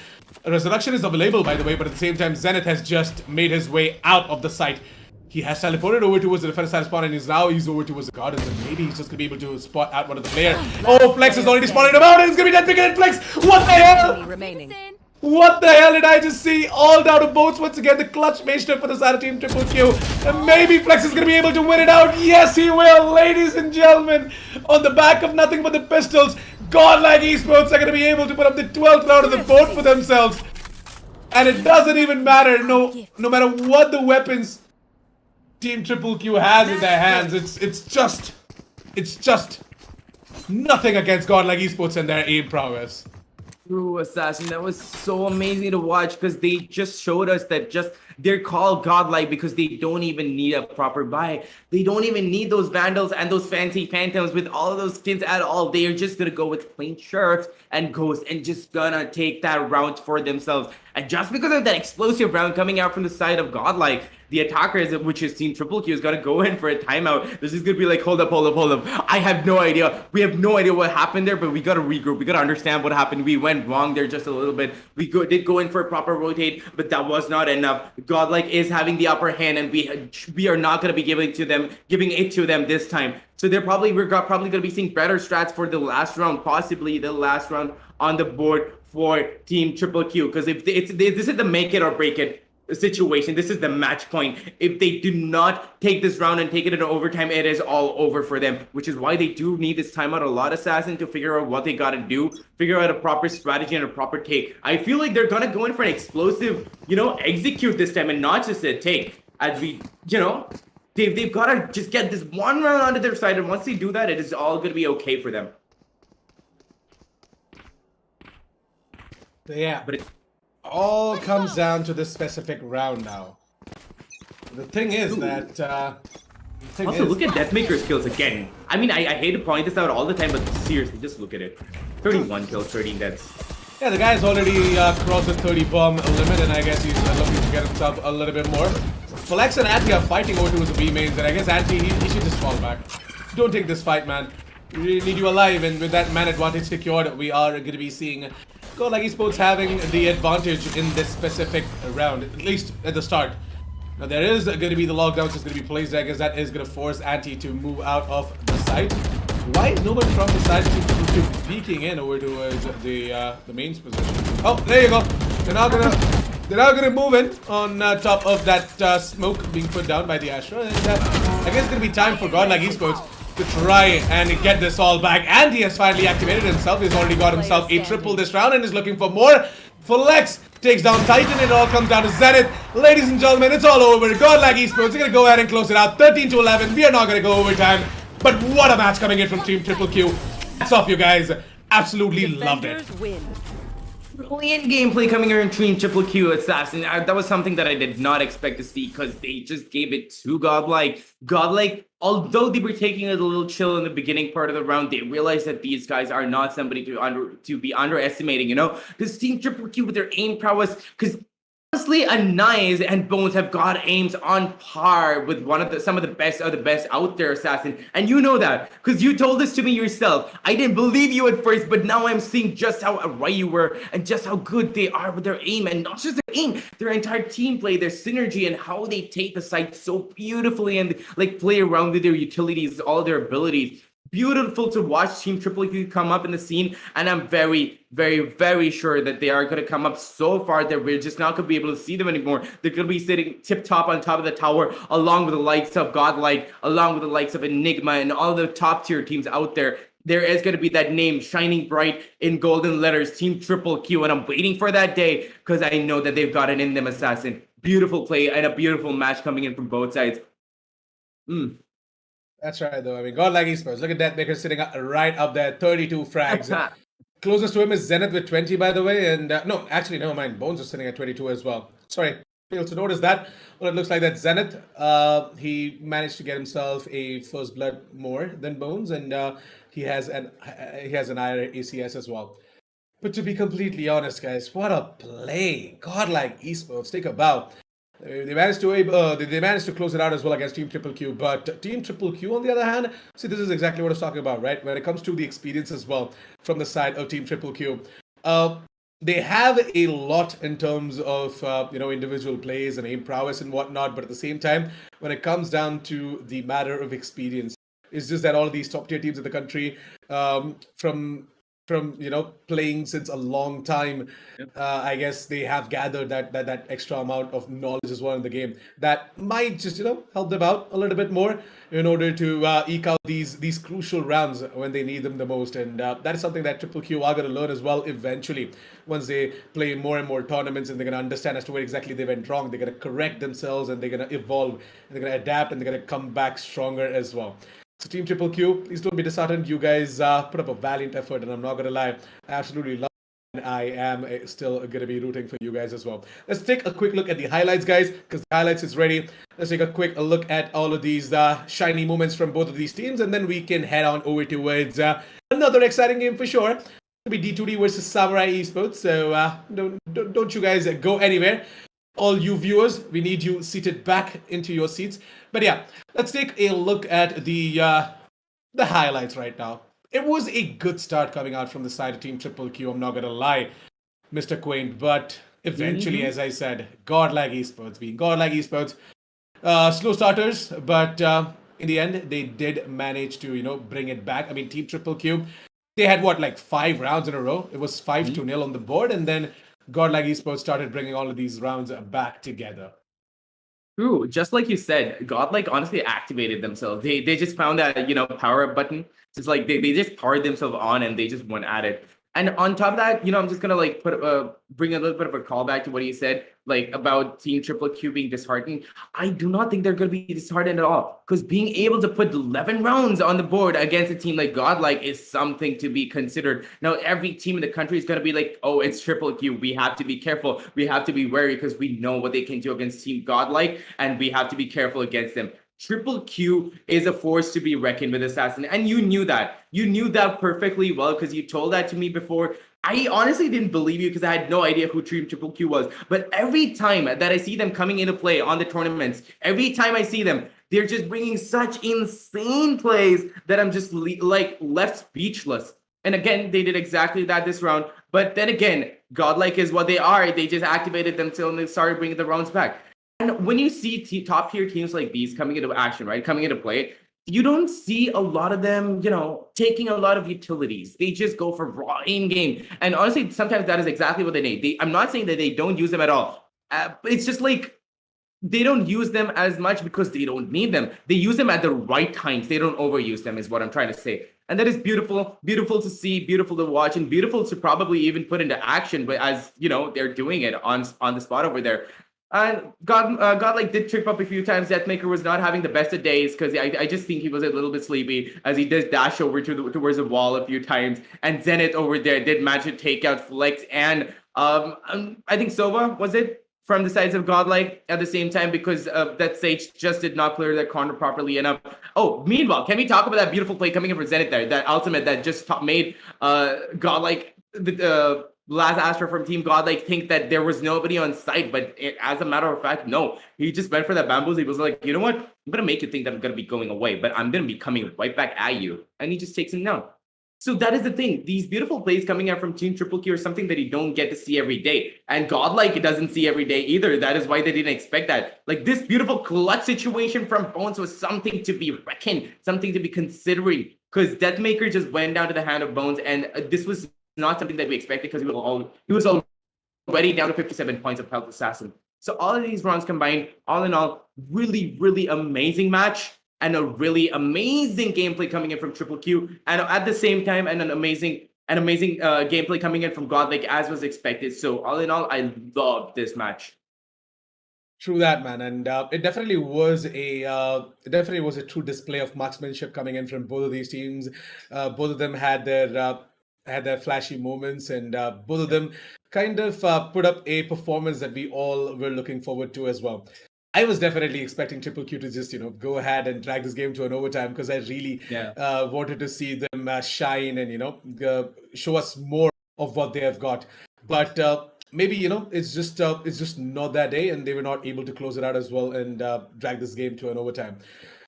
A: A resurrection is available, by the way, but at the same time, Zenith has just made his way out of the site. He has teleported over towards the defense side spawn, and he's over towards the gardens, and maybe he's just gonna be able to spot out one of the players. Oh, Flex has already spotted him out, and it's gonna be that picking Flex. What the hell? What the hell did I just see? All down to boats once again. The clutch mage for the side of Team Triple Q, and maybe Flex is gonna be able to win it out. Yes, he will, ladies and gentlemen. On the back of nothing but the pistols, Godlike Esports are gonna be able to put up the 12th round of the boat for themselves, and it doesn't even matter. No matter what the weapons Team Triple Q has in their hands, it's just nothing against Godlike Esports and their aim prowess.
B: True, Assassin. That was so amazing to watch, because they just showed us that they're called godlike because they don't even need a proper buy. They don't even need those vandals and those fancy phantoms with all of those skins at all. They are just gonna go with plain sheriffs and ghosts and just gonna take that round for themselves. And just because of that explosive round coming out from the side of godlike, the attackers, which is Team Triple Q, is gonna go in for a timeout. This is gonna be like, hold up. I have no idea. We have no idea what happened there, but we gotta regroup. We gotta understand what happened. We went wrong there just a little bit. We did go in for a proper rotate, but that was not enough. Godlike is having the upper hand, and we are not gonna be giving it to them this time. So we're probably gonna be seeing better strats for the last round, possibly the last round on the board for Team Triple Q. Because if this is the make it or break it situation, this is the match point. If they do not take this round and take it into overtime, it is all over for them, which is why they do need this timeout a lot, Assassin, to figure out what they gotta do, figure out a proper strategy and a proper take. I feel like they're gonna go in for an explosive, execute this time, and not just a take. As we, they've gotta just get this one round onto their side, and once they do that, it is all gonna be okay for them.
A: Yeah, but it all comes down to this specific round now. The thing is that
B: look at Deathmaker's kills again. I mean, I hate to point this out all the time, but seriously, just look at it. 31 kills, 13 deaths.
A: Yeah, the guy's already crossed the 30 bomb limit, and I guess he's looking to get himself a little bit more. Flex and Anti are fighting over towards the B mains, and I guess Anti, he should just fall back. Don't take this fight, man. We really need you alive, and with that man advantage secured, we are going to be seeing Godlike Esports having the advantage in this specific round, at least at the start. Now there is going to be the lockdowns that's going to be placed. I guess that is going to force Anti to move out of the site. Why is nobody from the side to peeking in over towards the mains position? Oh, there you go. They're now gonna move in on top of that smoke being put down by the Astra, and I guess it's gonna be time for Godlike Esports to try and get this all back. And he has finally activated himself. He's already got himself a triple this round and is looking for more. Flex takes down Titan. It all comes down to Zenith. Ladies and gentlemen, it's all over. Godlike Esports are going to go ahead and close it out. 13-11. We are not going to go overtime. But what a match coming in from Team Triple Q. Hats off, you guys. Absolutely loved it.
B: Brilliant gameplay coming here in Team Triple Q, Assassin. That was something that I did not expect to see, because they just gave it to Godlike. Godlike, although they were taking it a little chill in the beginning part of the round, they realized that these guys are not somebody to be underestimating, because Team Triple Q with their aim prowess, because honestly, Anais and Bones have got aims on par with some of the best out there, Assassin. And you know that, because you told this to me yourself. I didn't believe you at first, but now I'm seeing just how right you were and just how good they are with their aim. And not just their aim, their entire team play, their synergy, and how they take the site so beautifully and play around with their utilities, all their abilities. Beautiful to watch Team Triple Q come up in the scene, and I'm very, very, very sure that they are going to come up so far that we're just not going to be able to see them anymore. They're going to be sitting tip-top on top of the tower, along with the likes of Godlike, along with the likes of Enigma, and all the top-tier teams out there. there is going to be that name shining bright in golden letters, Team Triple Q, and I'm waiting for that day because I know that they've got it in them, Assassin. Beautiful play and a beautiful match coming in from both sides.
A: That's right, though. I mean, Godlike Esports. Look at that Maker sitting right up there, 32 frags. Closest to him is Zenith with 20, by the way. And no, actually, never mind. Bones is sitting at 22 as well. Sorry, failed to notice that. Well, it looks like that Zenith, he managed to get himself a first blood more than Bones, and he has an higher ACS as well. But to be completely honest, guys, what a play! Godlike Esports, take a bow. They managed to close it out as well against Team Triple Q, but Team Triple Q on the other hand, see, this is exactly what I was talking about, right? When it comes to the experience as well from the side of Team Triple Q, they have a lot in terms of individual plays and aim prowess and whatnot, but at the same time, when it comes down to the matter of experience, it's just that all of these top tier teams in the country, from playing since a long time, I guess they have gathered that extra amount of knowledge as well in the game that might just help them out a little bit more in order to eke out these crucial rounds when they need them the most. And that is something that Triple Q are going to learn as well eventually once they play more and more tournaments, and they're going to understand as to where exactly they went wrong. They're going to correct themselves, and they're going to evolve, and they're going to adapt, and they're going to come back stronger as well. So Team Triple Q, please don't be disheartened. You guys put up a valiant effort, and I'm not going to lie, I absolutely love it. And I am still going to be rooting for you guys as well. Let's take a quick look at the highlights, guys, because the highlights is ready. Let's take a quick look at all of these shiny moments from both of these teams, and then we can head on over towards another exciting game for sure. It'll be D2D versus Samurai Esports, so don't you guys go anywhere. All you viewers, we need you seated back into your seats. But yeah, let's take a look at the highlights right now. It was a good start coming out from the side of Team Triple Q, I'm not gonna lie, Mr. Quaint, but eventually, as I said, Godlike Esports being Godlike Esports, slow starters, but in the end, they did manage to, bring it back. I mean, Team Triple Q, they had like 5 rounds in a row. It was 5-0 on the board, and then Godlike Esports started bringing all of these rounds back together.
B: True. Just like you said, Godlike honestly activated themselves. They just found that, power up button. It's like they just powered themselves on and they just went at it. And on top of that, I'm just gonna bring a little bit of a callback to what you said, like about Team Triple Q being disheartened. I do not think they're gonna be disheartened at all, because being able to put 11 rounds on the board against a team like Godlike is something to be considered. Now, every team in the country is gonna be like, oh, it's Triple Q. We have to be careful. We have to be wary because we know what they can do against Team Godlike, and we have to be careful against them. Triple Q is a force to be reckoned with, Assassin, and you knew that. You knew that perfectly well because you told that to me before. I honestly didn't believe you because I had no idea who Team Triple Q was. But every time that I see them coming into play on the tournaments, every time I see them, they're just bringing such insane plays that I'm just left speechless. And again, they did exactly that this round. But then again, Godlike is what they are. They just activated themselves and they started bringing the rounds back. And when you see top tier teams like these coming into action, right, coming into play, you don't see a lot of them, taking a lot of utilities. They just go for raw in-game. And honestly, sometimes that is exactly what they need. I'm not saying that they don't use them at all. It's just like they don't use them as much because they don't need them. They use them at the right times. They don't overuse them is what I'm trying to say. And that is beautiful, beautiful to see, beautiful to watch, and beautiful to probably even put into action. But as, they're doing it on the spot over there. And Godlike did trip up a few times. Deathmaker was not having the best of days because I just think he was a little bit sleepy as he does dash over towards the wall a few times. And Zenith over there did manage to take out Flex and I think Sova, was it? From the sides of Godlike at the same time because that Sage just did not clear that corner properly enough. Oh, meanwhile, can we talk about that beautiful play coming in for Zenith there? That ultimate that just made Godlike last Astra from Team Godlike think that there was nobody on site, but as a matter of fact, no. He just went for that bamboos. He was like, you know what? I'm going to make you think that I'm going to be going away, but I'm going to be coming right back at you. And he just takes him down. So that is the thing. These beautiful plays coming out from Team Triple Q are something that you don't get to see every day. And Godlike doesn't see every day either. That is why they didn't expect that. Like this beautiful clutch situation from Bones was something to be reckoned, something to be considering. Because Deathmaker just went down to the hand of Bones, and this was not something that we expected because he was already down to 57 points of health assassin. So all of these rounds combined, all in all, really, really amazing match. and a really amazing gameplay coming in from Triple Q, and at the same time, and an amazing gameplay coming in from Godlike as was expected. So all in all, I loved this match.
A: True that, man, and it definitely was a true display of marksmanship coming in from both of these teams. Both of them had their flashy moments, and both of them kind of put up a performance that we all were looking forward to as well. I was definitely expecting Triple Q to just go ahead and drag this game to an overtime because I really wanted to see them shine and show us more of what they have got. But maybe it's just not that day, and they were not able to close it out as well and drag this game to an overtime.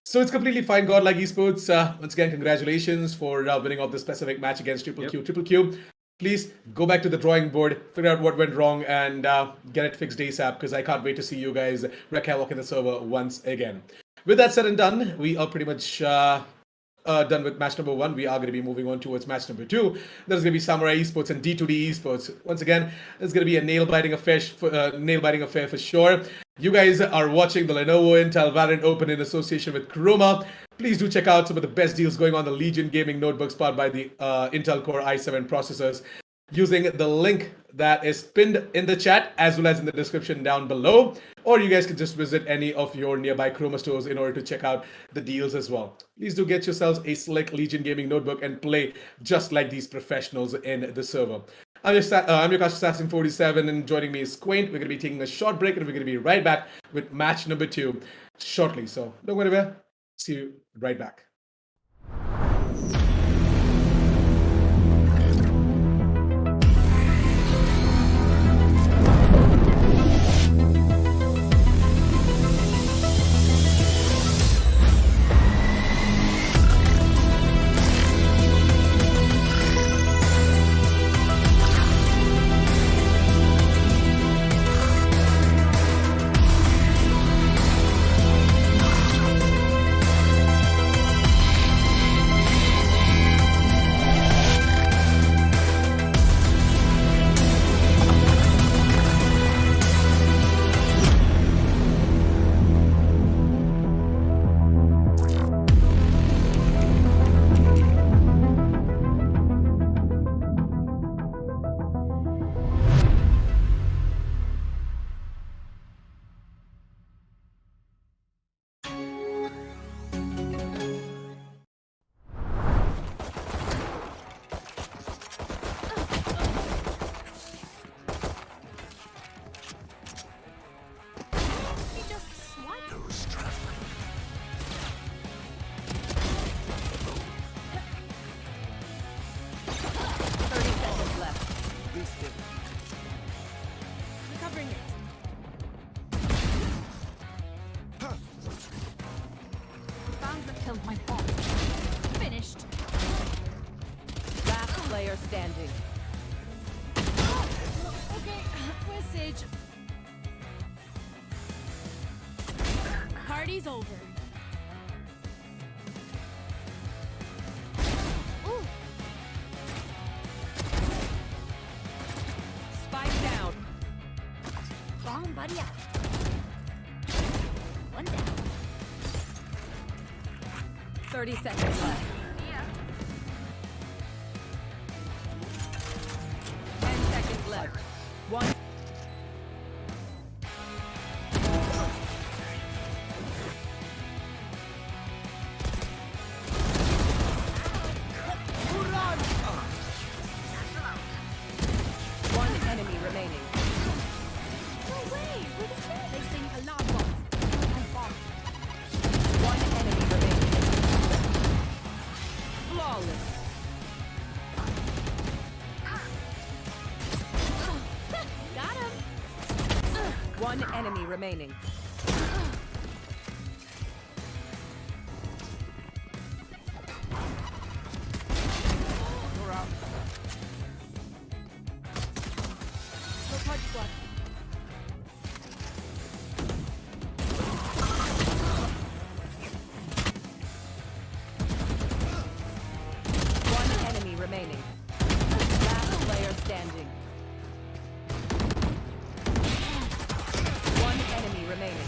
A: So it's completely fine. Godlike Esports, once again, congratulations for winning off this specific match against Triple Q. Triple Q, please go back to the drawing board, figure out what went wrong, and get it fixed ASAP, because I can't wait to see you guys wreak havoc in the server once again. With that said and done, we are pretty much done with match number 1. We are going to be moving on towards match number 2. There's going to be Samurai Esports and D2D Esports. Once again, it's going to be a nail-biting affair for sure. You guys are watching the Lenovo Intel Valorant Open in association with Croma. Please do check out some of the best deals going on the Legion gaming notebooks powered by the Intel Core i7 processors, using the link that is pinned in the chat as well as in the description down below. Or you guys can just visit any of your nearby Croma stores in order to check out the deals as well. Please do get yourselves a slick Legion gaming notebook and play just like these professionals in the server. I'm your Cash Assassin 47, and joining me is Quaint. We're going to be taking a short break, and we're going to be right back with match number 2 shortly. So don't go anywhere. See you right back.
C: Recovering it. Found the killed my bot. Finished.
D: Last player standing.
C: Okay, where's Sage? Party's over. Ooh.
D: Spike down.
C: Bomb buddy out. One down.
D: 30 seconds left. 10 seconds left. One. One enemy remaining.
C: No way! Where was that? They sing alarm bomb. And bomb.
D: One enemy remaining. Flawless.
C: Got him!
D: One enemy remaining.
C: You're out. No party squad.
D: One enemy remaining. Last player standing. One enemy remaining.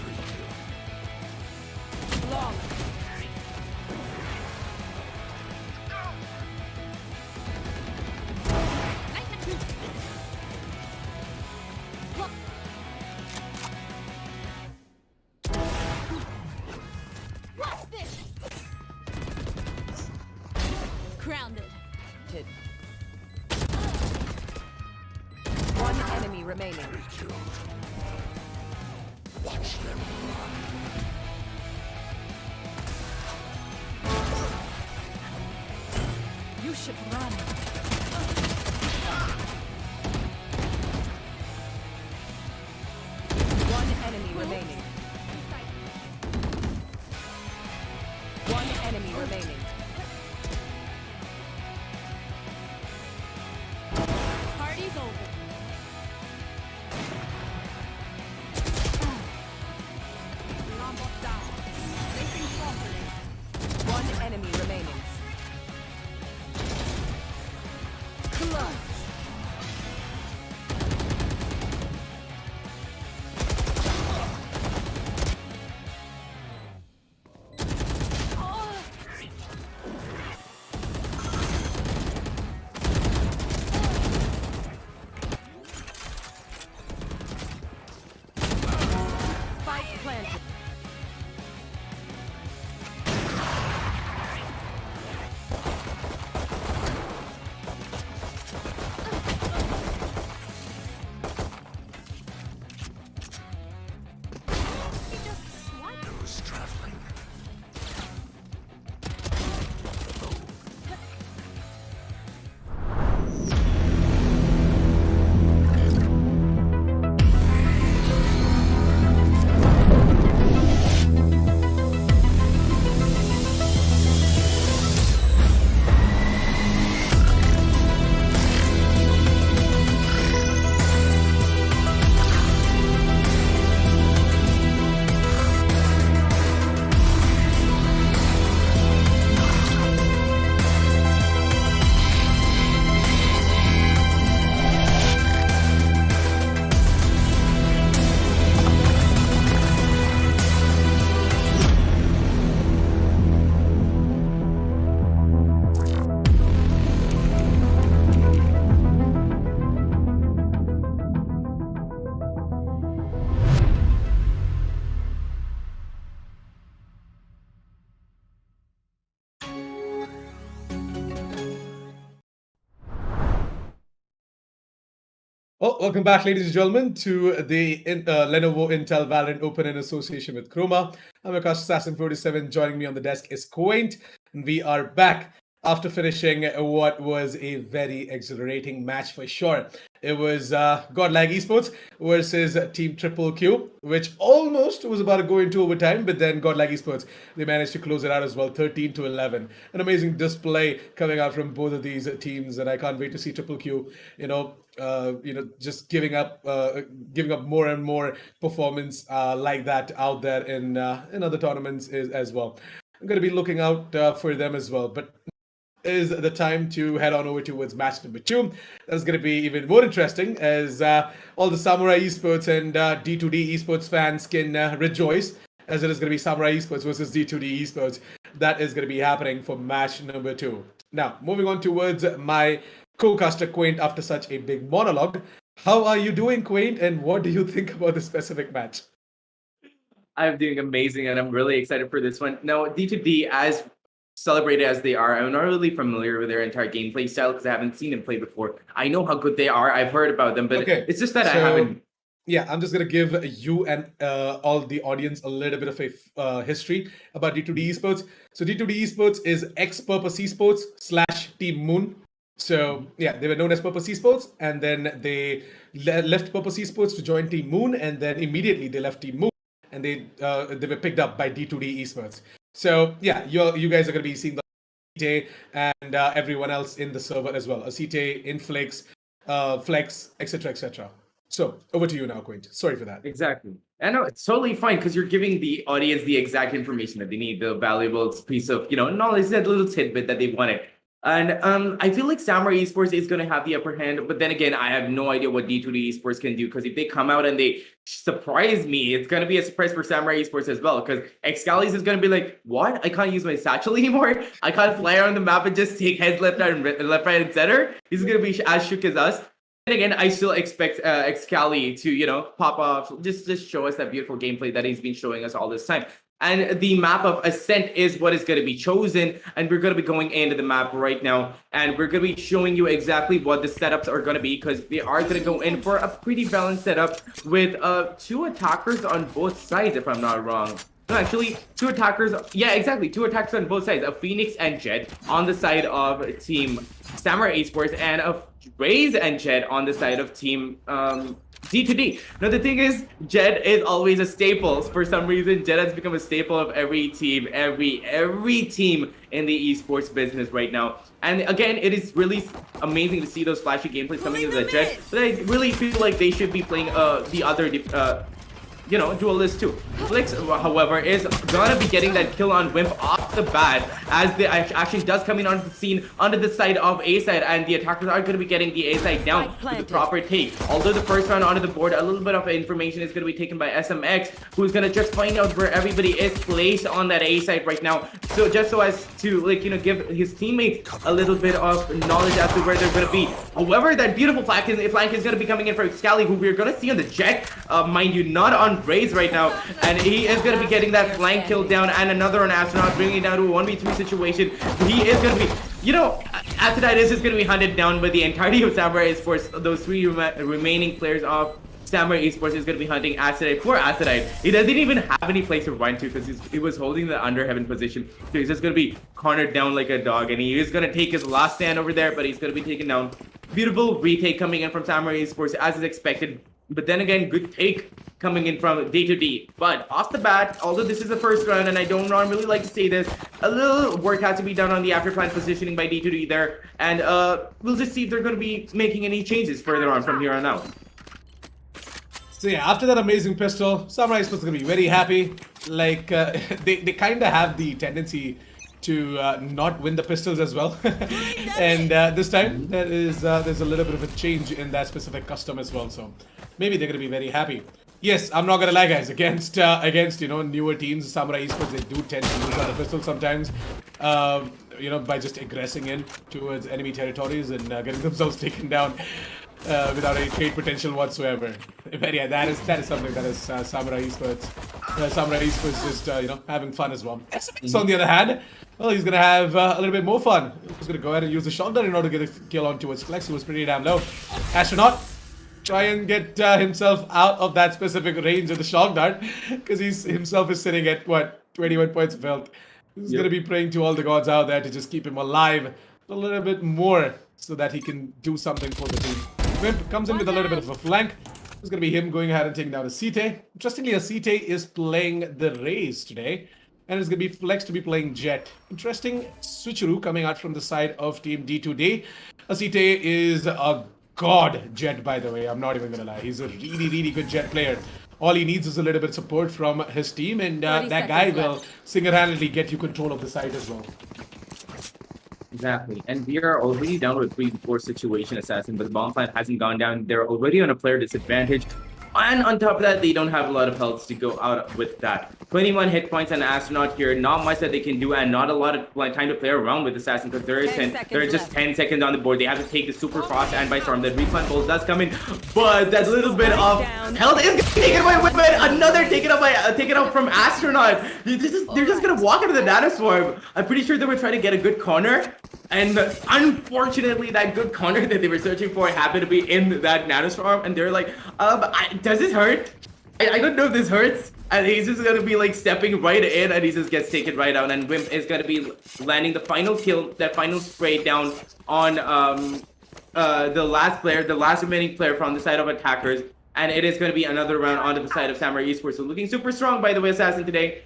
C: Grounded.
D: Hit. One enemy remaining.
C: You should run.
D: One enemy remaining. One enemy remaining.
C: Party's over. Alarm bot down. Placing properly.
D: One enemy remaining. Clutch. Spike planted.
C: He just swiped.
A: Well, welcome back, ladies and gentlemen, to the Lenovo Intel Valorant Open in association with Croma. I'm your host, Assassin47. Joining me on the desk is Quaint, and we are back after finishing what was a very exhilarating match for sure. It was Godlike Esports versus Team Triple Q, which almost was about to go into overtime, but then Godlike Esports, they managed to close it out as well, 13-11. An amazing display coming out from both of these teams, and I can't wait to see Triple Q, just giving up more and more performance like that out there in other tournaments as well. I'm going to be looking out for them as well, but is the time to head on over towards match number 2. That's going to be even more interesting as all the Samurai Esports and D2D Esports fans can rejoice, as it is going to be Samurai Esports versus D2D Esports. That is going to be happening for match number 2. Now, moving on towards my co-caster Quaint after such a big monologue. How are you doing, Quaint, and what do you think about this specific match?
B: I'm doing amazing, and I'm really excited for this one. Now, D2D, as celebrated as they are, I'm not really familiar with their entire gameplay style because I haven't seen them play before. I know how good they are. I've heard about them, but
A: Okay,
B: it's just that I
A: so-
B: haven't.
A: Yeah, I'm just going to give you and all the audience a little bit of a history about D2D Esports. So D2D Esports is ex-Purpose Esports / Team Moon. So yeah, they were known as Purpose Esports, and then they left Purpose Esports to join Team Moon, and then immediately they left Team Moon, and they were picked up by D2D Esports. So yeah, you guys are going to be seeing the Acite and everyone else in the server as well. Acite, Inflix, Flex, etc., etc. So over to you now, Quint. Sorry for that.
B: Exactly. I know it's totally fine because you're giving the audience the exact information that they need, the valuable piece of, knowledge, that little tidbit that they wanted. And I feel like Samurai Esports is going to have the upper hand. But then again, I have no idea what D2D Esports can do, because if they come out and they surprise me, it's going to be a surprise for Samurai Esports as well. Because Excalibur is going to be like, what? I can't use my satchel anymore? I can't fly around the map and just take heads left, right, and center? He's going to be as shook as us. And again, I still expect Excalibur to, pop off, just show us that beautiful gameplay that he's been showing us all this time. And the map of Ascent is what is going to be chosen. And we're going to be going into the map right now. And we're going to be showing you exactly what the setups are going to be, because they are going to go in for a pretty balanced setup with 2 attackers on both sides, if I'm not wrong. No, actually, 2 attackers. Yeah, exactly. 2 attackers on both sides. A Phoenix and Jet on the side of Team Samurai Esports, and a Raze and Jet on the side of Team D2D. Now the thing is, Jet is always a staple. For some reason, Jet has become a staple of every team, every team in the esports business right now. And again, it is really amazing to see those flashy gameplays coming into the Jet. But I really feel like they should be playing the other duelist too. Flix, however, is gonna be getting that kill on Wimp off the bat, as the action does come in onto the scene under the side of A side, and the attackers are gonna be getting the A side down with the proper take. Although the first round onto the board, a little bit of information is gonna be taken by SMX, who's gonna just find out where everybody is placed on that A side right now. So just so as to give his teammates a little bit of knowledge as to where they're gonna be. However, that beautiful flank is gonna be coming in for Scally, who we're gonna see on the Jet, mind you, not on Raze right now, and he is going to be getting that flank kill down, and another on Astronaut, bringing it down to a 1v3 situation. He is going to be, Acidite is just going to be hunted down by the entirety of Samurai Esports. Those 3 remaining players of Samurai Esports is going to be hunting Acidite. Poor Acidite. He doesn't even have any place to run to, because he was holding the under heaven position. So he's just going to be cornered down like a dog, and he is going to take his last stand over there, but he's going to be taken down. Beautiful retake coming in from Samurai Esports, as is expected. But then again, good take coming in from D2D. But off the bat, although this is the first round, and I don't really like to say this, a little work has to be done on the after plan positioning by D2D there. And we'll just see if they're going to be making any changes further on from here on out.
A: So yeah, after that amazing pistol, Samurai Esports is going to be very happy. Like, they kind of have the tendency to not win the pistols as well. And this time, there's a little bit of a change in that specific custom as well. So maybe they're going to be very happy. Yes, I'm not going to lie, guys. Against newer teams, Samurai Esports, they do tend to lose on the pistol sometimes. By just aggressing in towards enemy territories and getting themselves taken down without any trade potential whatsoever. But yeah, that is something that is Samurai Esports. Samurai Esports just having fun as well. So on the other hand, well, he's gonna have a little bit more fun. He's gonna go ahead and use the shotgun in order to get a kill on towards Flex, who was pretty damn low. Astronaut, try and get himself out of that specific range of the shock dart, because he's himself is sitting at what, 21 points of health. He's gonna be praying to all the gods out there to just keep him alive a little bit more, so that he can do something for the team. Wimp comes in with a little bit of a flank. It's going to be him going ahead and taking down Acite. Interestingly, Acite is playing the Raze today. And it's going to be Flex to be playing Jet. Interesting switcheroo coming out from the side of Team D2D. Acite is a god Jet, by the way. I'm not even going to lie. He's a really, really good Jet player. All he needs is a little bit of support from his team. And that guy will single-handedly get you control of the side as well.
B: Exactly, and we are already down to a 3-4 situation, Assassin, but the bomb plant hasn't gone down. They're already on a player disadvantage, and on top of that, they don't have a lot of health to go out with that. 21 hit points and Astronaut here, not much that they can do, and not a lot of time to play around with Assassin, because there are just 10 seconds on the board. They have to take the Super Frost and by Storm. The refund bolt does come in, but that little bit of health is taken away with it. Another taken up from Astronaut. They're just gonna walk into the Nano Swarm. I'm pretty sure they were trying to get a good corner, and unfortunately, that good corner that they were searching for happened to be in that Nano Swarm, and they're like, does this hurt? I don't know if this hurts. And he's just gonna be like stepping right in, and he just gets taken right out. And Wimp is gonna be landing the final kill, that final spray down on the last remaining player from the side of attackers. And it is gonna be another round onto the side of Samurai Esports. So looking super strong, by the way, Assassin, today.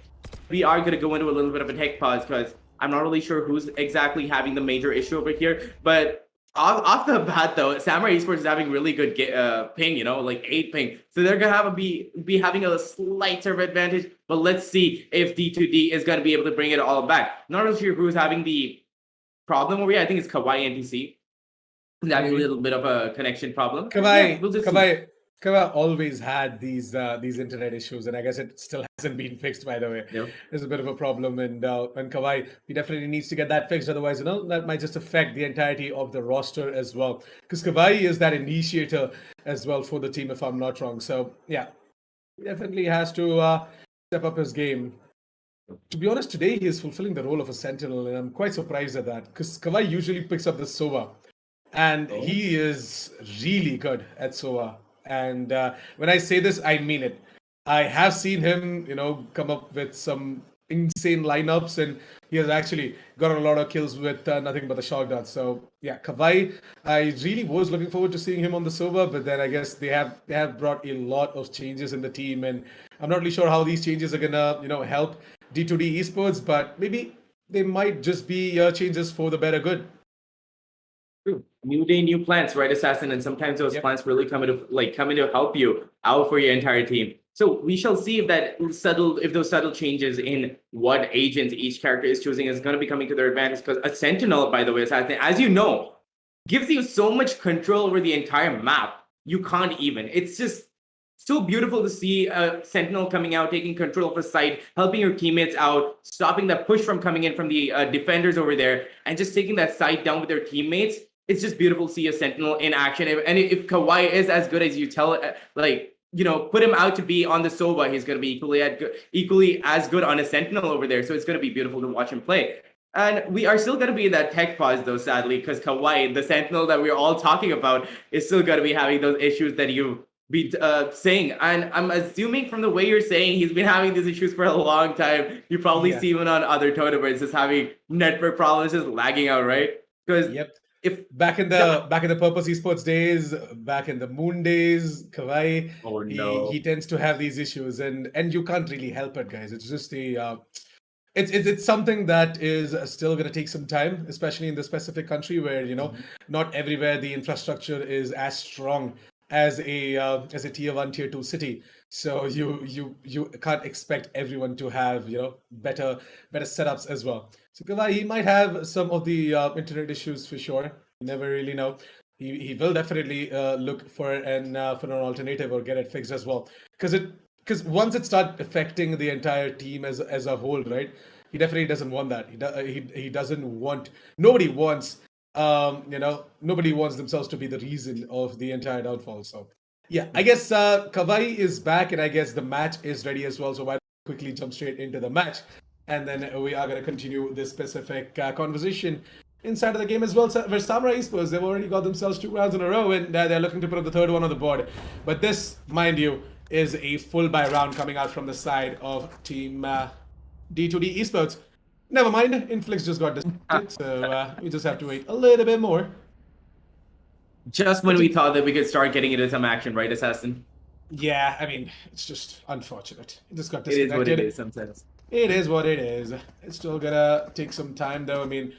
B: We are gonna go into a little bit of a tech pause, because I'm not really sure who's exactly having the major issue over here, but off the bat though, Samurai Esports is having really good ping, like 8 ping. So they're gonna be having a slight server advantage. But let's see if D2D is gonna be able to bring it all back. Not really sure who's having the problem over here. I think it's Kawaii NPC. He's having a little bit of a connection problem.
A: Kawaii always had these internet issues, and I guess it still hasn't been fixed, by the way.
B: Yep.
A: There's a bit of a problem, and Kawaii, he definitely needs to get that fixed, otherwise, that might just affect the entirety of the roster as well. Because Kawaii is that initiator as well for the team, if I'm not wrong. So, yeah, he definitely has to step up his game. To be honest, today he is fulfilling the role of a sentinel, and I'm quite surprised at that because Kawhi usually picks up the Sova, and he is really good at Sova. And when I say this, I mean it. I have seen him, come up with some insane lineups, and he has actually got a lot of kills with nothing but the shock darts. So yeah, Kawhi, I really was looking forward to seeing him on the Sova, but then I guess they have brought a lot of changes in the team, and I'm not really sure how these changes are gonna help D2D esports, but maybe they might just be changes for the better good.
B: True. New day, new plans, right, Assassin? And sometimes those
A: Yep.
B: plans really coming to help you out for your entire team. So we shall see if those subtle changes in what agents each character is choosing is going to be coming to their advantage. Because a Sentinel, by the way, Assassin, as you know, gives you so much control over the entire map. You can't even. It's just so beautiful to see a Sentinel coming out, taking control of a site, helping your teammates out, stopping that push from coming in from the defenders over there, and just taking that site down with their teammates. It's just beautiful to see a Sentinel in action. If Kawhi is as good as you tell, put him out to be on the Sova, he's going to be equally as good on a Sentinel over there. So it's going to be beautiful to watch him play. And we are still going to be in that tech pause, though, sadly, because Kawhi, the Sentinel that we're all talking about, is still going to be having those issues that you be saying. And I'm assuming from the way you're saying he's been having these issues for a long time. You probably see him on other tournaments just having network problems, just lagging out, right? Because if
A: back in the Purpose Esports days, back in the Moon days, Kawhi, he tends to have these issues, and you can't really help it, guys. It's just it's something that is still going to take some time, especially in the specific country where not everywhere the infrastructure is as strong as a tier 1, tier 2 city. So you can't expect everyone to have better setups as well. So Kawhi, he might have some of the internet issues for sure. You never really know. He will definitely look for an alternative or get it fixed as well. Because once it starts affecting the entire team as a whole, right? He definitely doesn't want that. He doesn't want. Nobody wants themselves to be the reason of the entire downfall. So yeah, I guess Kawhi is back, and I guess the match is ready as well. So why don't we quickly jump straight into the match, and then we are going to continue this specific conversation inside of the game as well. So, where Samurai Esports, they've already got themselves 2 rounds in a row, and they're looking to put up the 3rd one on the board. But this, mind you, is a full buy round coming out from the side of Team D2D Esports. Never mind, Inflix just got disappointed, so we just have to wait a little bit more.
B: Just when we thought that we could start getting into some action, right, Assassin?
A: Yeah, I mean, it's just unfortunate. It just got
B: It is
A: disconnected.
B: what it is sometimes.
A: It is what it is. It's still gonna take some time, though. I mean,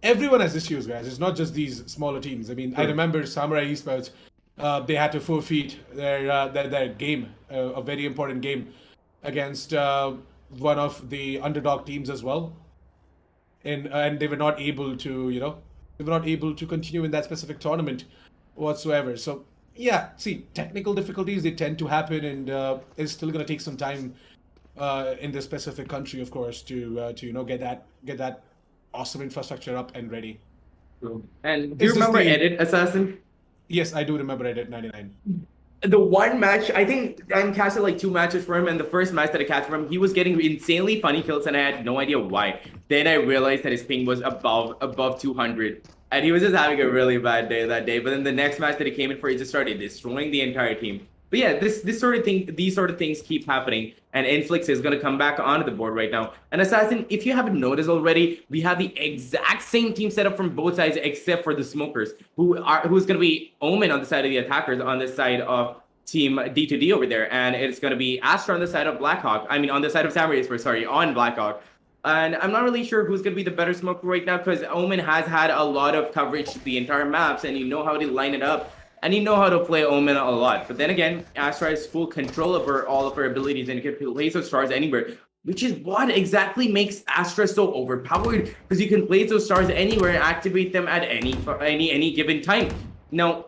A: everyone has issues, guys. It's not just these smaller teams. I mean, I remember Samurai Esports, they had to forfeit their game, a very important game, against one of the underdog teams as well. And they were not able to continue in that specific tournament whatsoever. So yeah, see, technical difficulties, they tend to happen, and it's still going to take some time in this specific country, of course, to get that awesome infrastructure up and ready.
B: And do you remember Edit, Assassin?
A: Yes, I do remember Edit 99.
B: The one match, I think I casted like 2 matches for him, and the first match that I cast for him, he was getting insanely funny kills, and I had no idea why. Then I realized that his ping was above 200, and he was just having a really bad day that day. But then the next match that he came in for, he just started destroying the entire team. But yeah, these sort of things keep happening, and Inflix is gonna come back onto the board right now. And Assassin, if you haven't noticed already, we have the exact same team setup from both sides except for the smokers, who's gonna be Omen on the side of the attackers on the side of Team D2D over there, and it's gonna be Astra on the side of Blackhawk. I mean, on the side of Samurai Esports, sorry, on Blackhawk. And I'm not really sure who's gonna be the better smoker right now, because Omen has had a lot of coverage to the entire maps, and you know how to line it up. And you know how to play Omen a lot. But then again, Astra has full control over all of her abilities and can place those stars anywhere, which is what exactly makes Astra so overpowered, because you can place those stars anywhere and activate them at any given time. Now,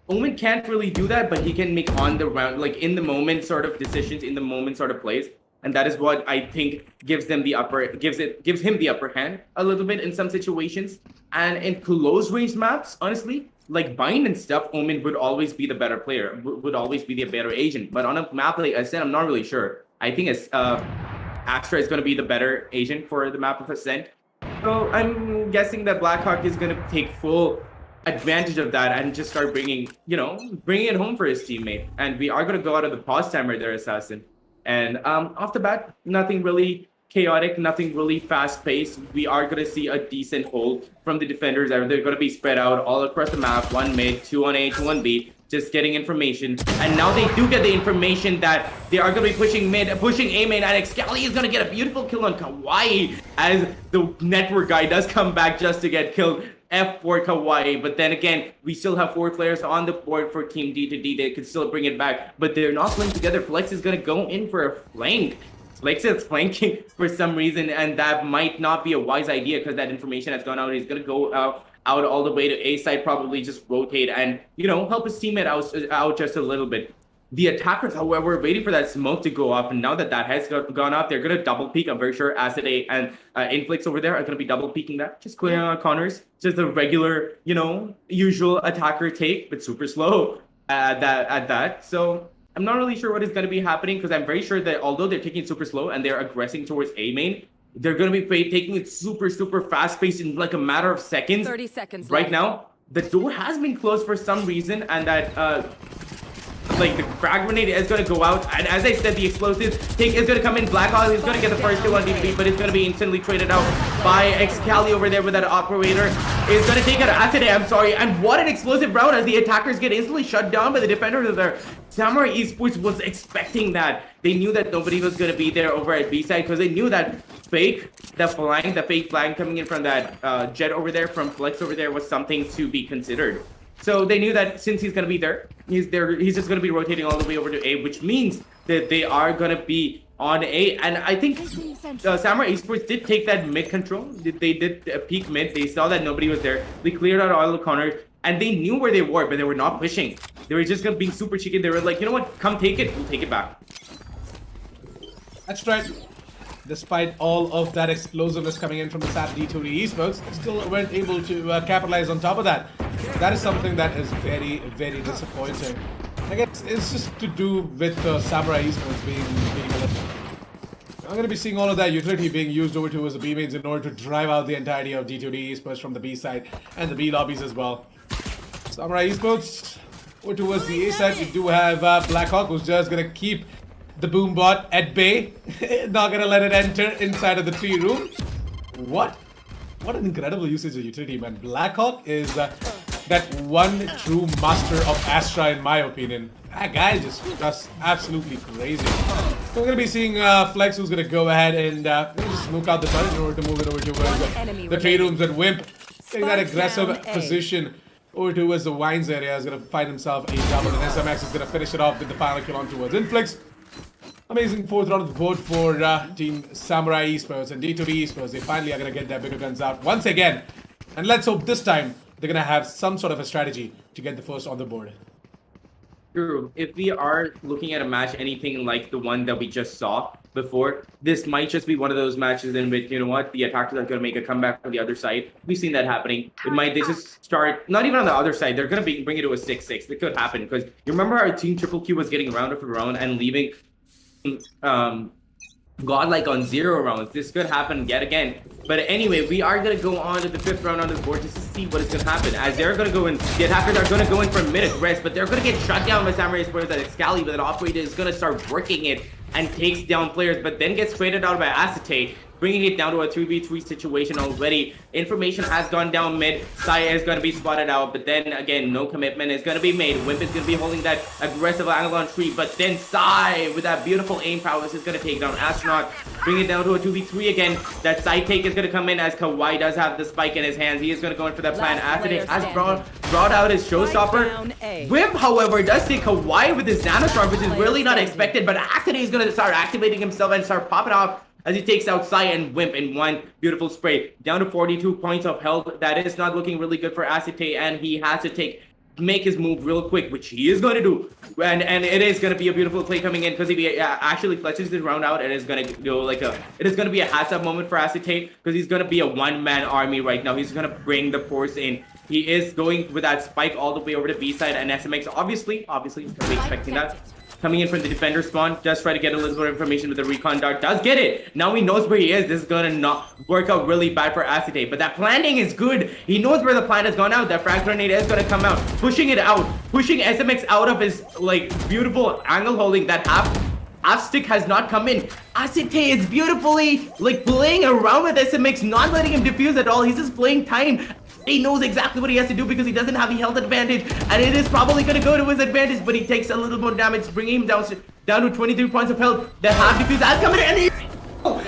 B: Omen can't really do that, but he can make on the round, like in the moment sort of decisions, in the moment sort of plays. And that is what I think gives him the upper hand a little bit in some situations. And in close range maps, honestly, like Bind and stuff, Omen would always be the better player, would always be the better agent. But on a map like I said, I'm not really sure. I think it's Astra is going to be the better agent for the map of Ascent. So I'm guessing that Blackhawk is going to take full advantage of that and just start bringing it home for his teammate. And we are going to go out of the pause timer there, Assassin. And off the bat, nothing really chaotic, nothing really fast-paced. We are going to see a decent hold from the defenders. They're going to be spread out all across the map, 1 mid, 2 on A, 2 on B, just getting information. And now they do get the information that they are going to be pushing mid, pushing A main, and Excali is going to get a beautiful kill on Kawaii as the network guy does come back just to get killed. F for Kawaii, but then again, we still have 4 players on the board for Team D2D. They could still bring it back, but they're not playing together. Flex is going to go in for a flank. Flex is flanking for some reason, and that might not be a wise idea because that information has gone out. He's going to go out all the way to A side, probably just rotate and, help his teammate out just a little bit. The attackers, however, waiting for that smoke to go off, and now that has gone off, they're going to double peek. I'm very sure Acid A and Inflix over there are going to be double peeking that, just clearing out corners. Just a regular, usual attacker take, but super slow at that. So I'm not really sure what is going to be happening because I'm very sure that although they're taking it super slow and they're aggressing towards A main, they're going to be taking it super, super fast paced in like a matter of seconds.
D: 30 seconds
B: right
D: left.
B: Now, the door has been closed for some reason, and that the frag grenade is going to go out, and as I said, the explosive take is going to come in. Blackhawk is going to get the first kill on DPP, but it's going to be instantly traded out by Excali over there with that operator. Is going to take out Acid A, I'm sorry, and what an explosive round as the attackers get instantly shut down by the defenders there. Samurai Esports was expecting that. They knew that nobody was going to be there over at B side because they knew that the fake flag coming in from that jet over there, from Flex over there, was something to be considered. So they knew that since he's going to be there, he's just going to be rotating all the way over to A, which means that they are going to be on A. And I think Samurai Esports did take that mid control. They did peak mid. They saw that nobody was there. They cleared out all the corners, and they knew where they were, but they were not pushing. They were just being super cheeky. They were like, you know what? Come take it. We'll take it back.
A: That's right. Despite all of that explosiveness coming in from the SAP D2D Esports, they still weren't able to capitalize on top of that. That is something that is very, very disappointing. I guess it's just to do with Samurai Esports being a little. I'm going to be seeing all of that utility being used over towards the B mains in order to drive out the entirety of D2D Esports from the B side and the B lobbies as well. Samurai Esports over towards the A side, we do have Blackhawk, who's just going to keep the boom bot at bay. Not going to let it enter inside of the tree room. What an incredible usage of utility, man. Blackhawk is that one true master of Astra, in my opinion. That guy just absolutely crazy. So we're going to be seeing Flex, who's going to go ahead and just smoke out the turret in order to move it over towards the trade rooms, and Wimp getting that aggressive position over towards the Wines area is going to find himself a double, and SMX is going to finish it off with the final kill on towards Inflix. Amazing 4th round of the board for Team Samurai Esports and D2D Esports. They finally are going to get their bigger guns out once again. And let's hope this time they're going to have some sort of a strategy to get the first on the board.
B: True. If we are looking at a match anything like the one that we just saw before, this might just be one of those matches in which, you know what, the attackers are going to make a comeback from the other side. We've seen that happening. They just start, not even on the other side, they're going to bring it to a 6-6. It could happen because you remember our team Triple Q was getting round after round and leaving Godlike on 0 rounds. This could happen yet again. But anyway, we are going to go on to the 5th round on this board just to see what is going to happen. As they're going to go in, the attackers are going to go in for mid-aggress, but they're going to get shut down by Samurai Esports. That Excali, but that operator is going to start working it and takes down players, but then gets traded out by Acetate, bringing it down to a 3v3 situation already. Information has gone down mid. Sai is going to be spotted out, but then again, no commitment is going to be made. Wimp is going to be holding that aggressive angle on tree, but then Sai, with that beautiful aim prowess, is going to take down Astronaut, bring it down to a 2v3 again. That side take is going to come in as Kawaii does have the spike in his hands. He is going to go in for that plan. Acetate has brought out his showstopper. Wimp, however, does take Kawaii with his nanostorm, which is really not expected, but Acetate is going to start activating himself and start popping off as he takes out Sai and Wimp in one beautiful spray. Down to 42 points of health. That is not looking really good for Acetate, and he has to make his move real quick, which he is going to do. And it is going to be a beautiful play coming in, because if he actually clutches this round out, it is going to go it is going to be a hats up moment for Acetate, because he's going to be a one-man army right now. He's going to bring the force in. He is going with that spike all the way over to B side, and SMX obviously he's going to be expecting that. coming in from the defender spawn. Just try to get a little bit of information with the recon dart. Does get it. Now he knows where he is. This is gonna not work out really bad for Acetate. But that planting is good. He knows where the plant has gone out. That frag grenade is gonna come out. Pushing it out. Pushing SMX out of his like beautiful angle holding. That half stick has not come in. Acetate is beautifully like playing around with SMX, not letting him defuse at all. He's just playing time. He knows exactly what he has to do because he doesn't have the health advantage, and it is probably going to go to his advantage, but he takes a little more damage, bringing him down to 23 points of health. The half defuse has come in,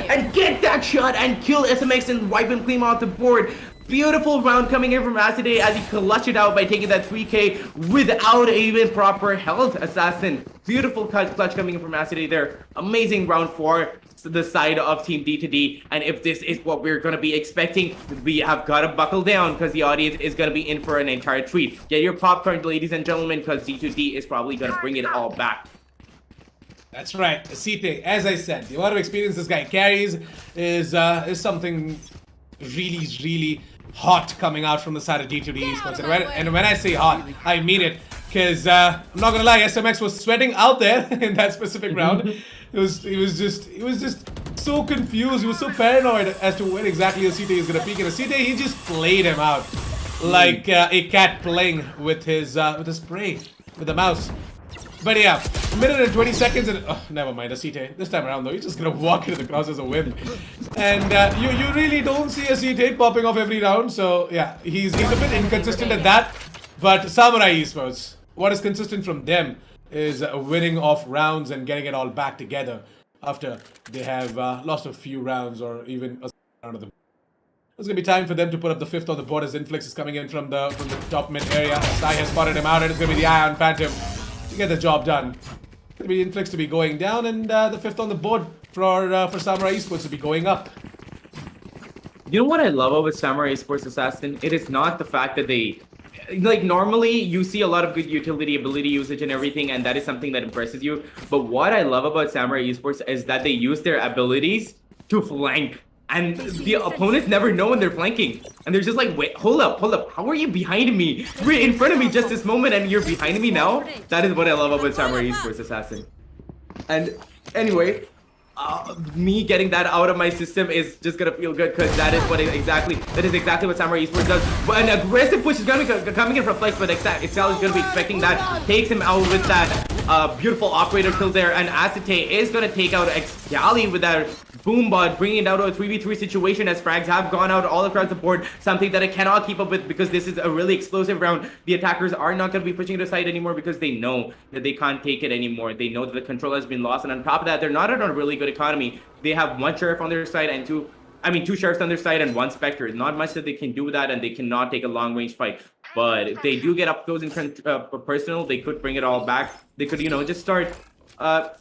B: and get that shot and kill SMX and wipe him clean off the board. Beautiful round coming in from Acetate as he clutched it out by taking that 3k without even proper health assassin. Beautiful clutch coming in from Acetate there. Amazing round for the side of Team D2D, and if this is what we're going to be expecting, we have got to buckle down because the audience is going to be in for an entire treat. Get your popcorn, ladies and gentlemen, because D2D is probably going to bring it all back.
A: That's right, Acetate. As I said, the amount of experience this guy carries is something really hot coming out from the side of D2D Esports. And when I say hot, I mean it. Because I'm not gonna lie, SMX was sweating out there in that specific round. He was just so confused. He was so paranoid as to when exactly Acetate is gonna peek. And Acetate, he just played him out like a cat playing with his prey, with the mouse. But yeah, a minute and 20 seconds and never mind, Acetate. This time around though, he's just gonna walk into the cross as a win. And you really don't see Acetate popping off every round. So yeah, he's a bit inconsistent at that. But Samurai Esports, what is consistent from them is winning off rounds and getting it all back together after they have lost a few rounds or even a round of them. It's gonna be time for them to put up the 5th on the board as Inflix is coming in from the top mid area. Sai has spotted him out and it's gonna be the Ion Phantom to get the job done. It's gonna be Inflix to be going down and the 5th on the board for Samurai Esports to be going up.
B: You know what I love about Samurai Esports Assassin? It is not the fact that they... Like, normally, you see a lot of good utility, ability usage and everything, and that is something that impresses you. But what I love about Samurai Esports is that they use their abilities to flank. And the opponents never know when they're flanking. And they're just like, wait, hold up. How are you behind me? You're in front of me just this moment and you're behind me now? That is what I love about Samurai Esports Assassin. And anyway... me getting that out of my system is just gonna feel good because that is exactly what Samurai Esports does. But an aggressive push is gonna be coming in from Flex, but Excel is gonna be expecting that. Takes him out with that beautiful operator kill there, and Acetate is gonna take out Excali with that Boombot, bringing it down to a 3v3 situation as frags have gone out all across the board, something that I cannot keep up with because this is a really explosive round. The attackers are not going to be pushing it aside anymore because they know that they can't take it anymore. They know that the control has been lost, and on top of that, they're not on a really good economy. They have one sheriff on their side and two sheriffs on their side and one Spectre. Not much that they can do with that, and they cannot take a long-range fight. But if they do get up close and personal, they could bring it all back. They could, just start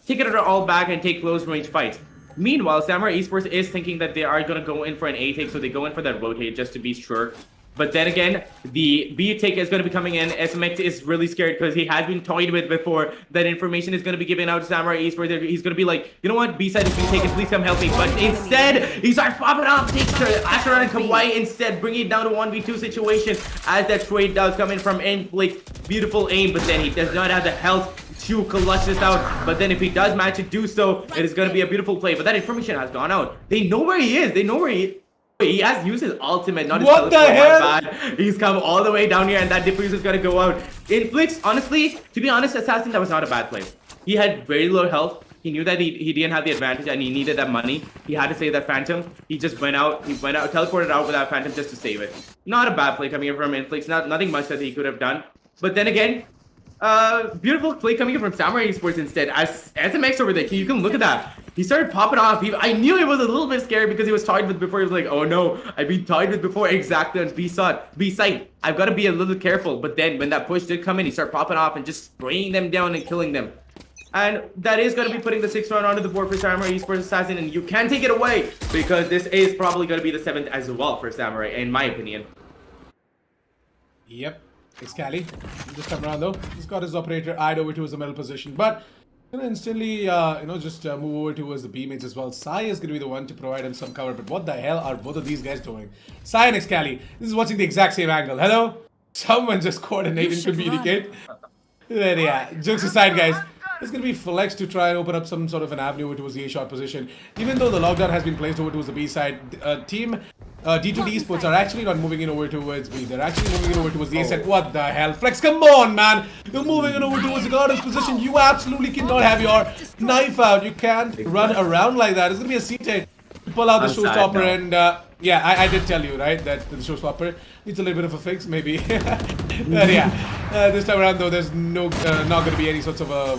B: taking it all back and take close-range fights. Meanwhile, Samurai Esports is thinking that they are going to go in for an A take, so they go in for that rotate just to be sure. But then again, the B take is going to be coming in. SMX is really scared because he has been toyed with before. That information is going to be given out to Samurai Esports. He's going to be like, you know what, B side is being taken, please come help me. But instead, he starts popping off, takes Asheron and Kawaii instead, bringing it down to 1v2 situation as that trade does come in from Inflict. Beautiful aim, but then he does not have the health to clutch this out. But then if he does manage to do so, it is going to be a beautiful play. But that information has gone out. They know where he is. They know where he has used his ultimate, not his
A: what the hell?
B: He's come all the way down here and that diffuse is going to go out. Inflix, honestly, to be honest, Assassin, that was not a bad play. He had very low health. He knew that he didn't have the advantage and he needed that money. He had to save that Phantom. He just went out, teleported out with that Phantom just to save it. Not a bad play coming in from Inflix. Nothing much that he could have done. But then again, beautiful play coming in from Samurai Esports instead. As SMX over there, you can look at that. He started popping off. I knew it was a little bit scary because he was tied with before. He was like, oh no, I've been tied with before. Exactly on B site. I've got to be a little careful. But then when that push did come in, he started popping off and just spraying them down and killing them. And that is going to be putting the 6th round onto the board for Samurai Esports Assassin. And you can't take it away because this is probably going to be the 7th as well for Samurai, in my opinion.
A: Yep. Excali. This time around though, he's got his operator eyed over to his middle position, but gonna instantly just move over towards the B mates as well. Sai is gonna be the one to provide him some cover, but what the hell are both of these guys doing? Sai and Excali, this is watching the exact same angle. Hello? Someone just coordinate and communicate. Then yeah, jokes aside guys, It's going to be Flex to try and open up some sort of an avenue towards the A-shot position. Even though the lockdown has been placed over towards the B side, team D2D Esports are actually not moving in over towards B. They're actually moving in over towards the A side. What the hell? Flex, come on, man! You're moving in over towards the Garden's position. You absolutely cannot have your knife out. You can't run around like that. It's going to be a CT. Pull out the showstopper and yeah, I did tell you, right, that the showstopper needs a little bit of a fix, maybe. But yeah, this time around though, there's no not going to be any sorts of a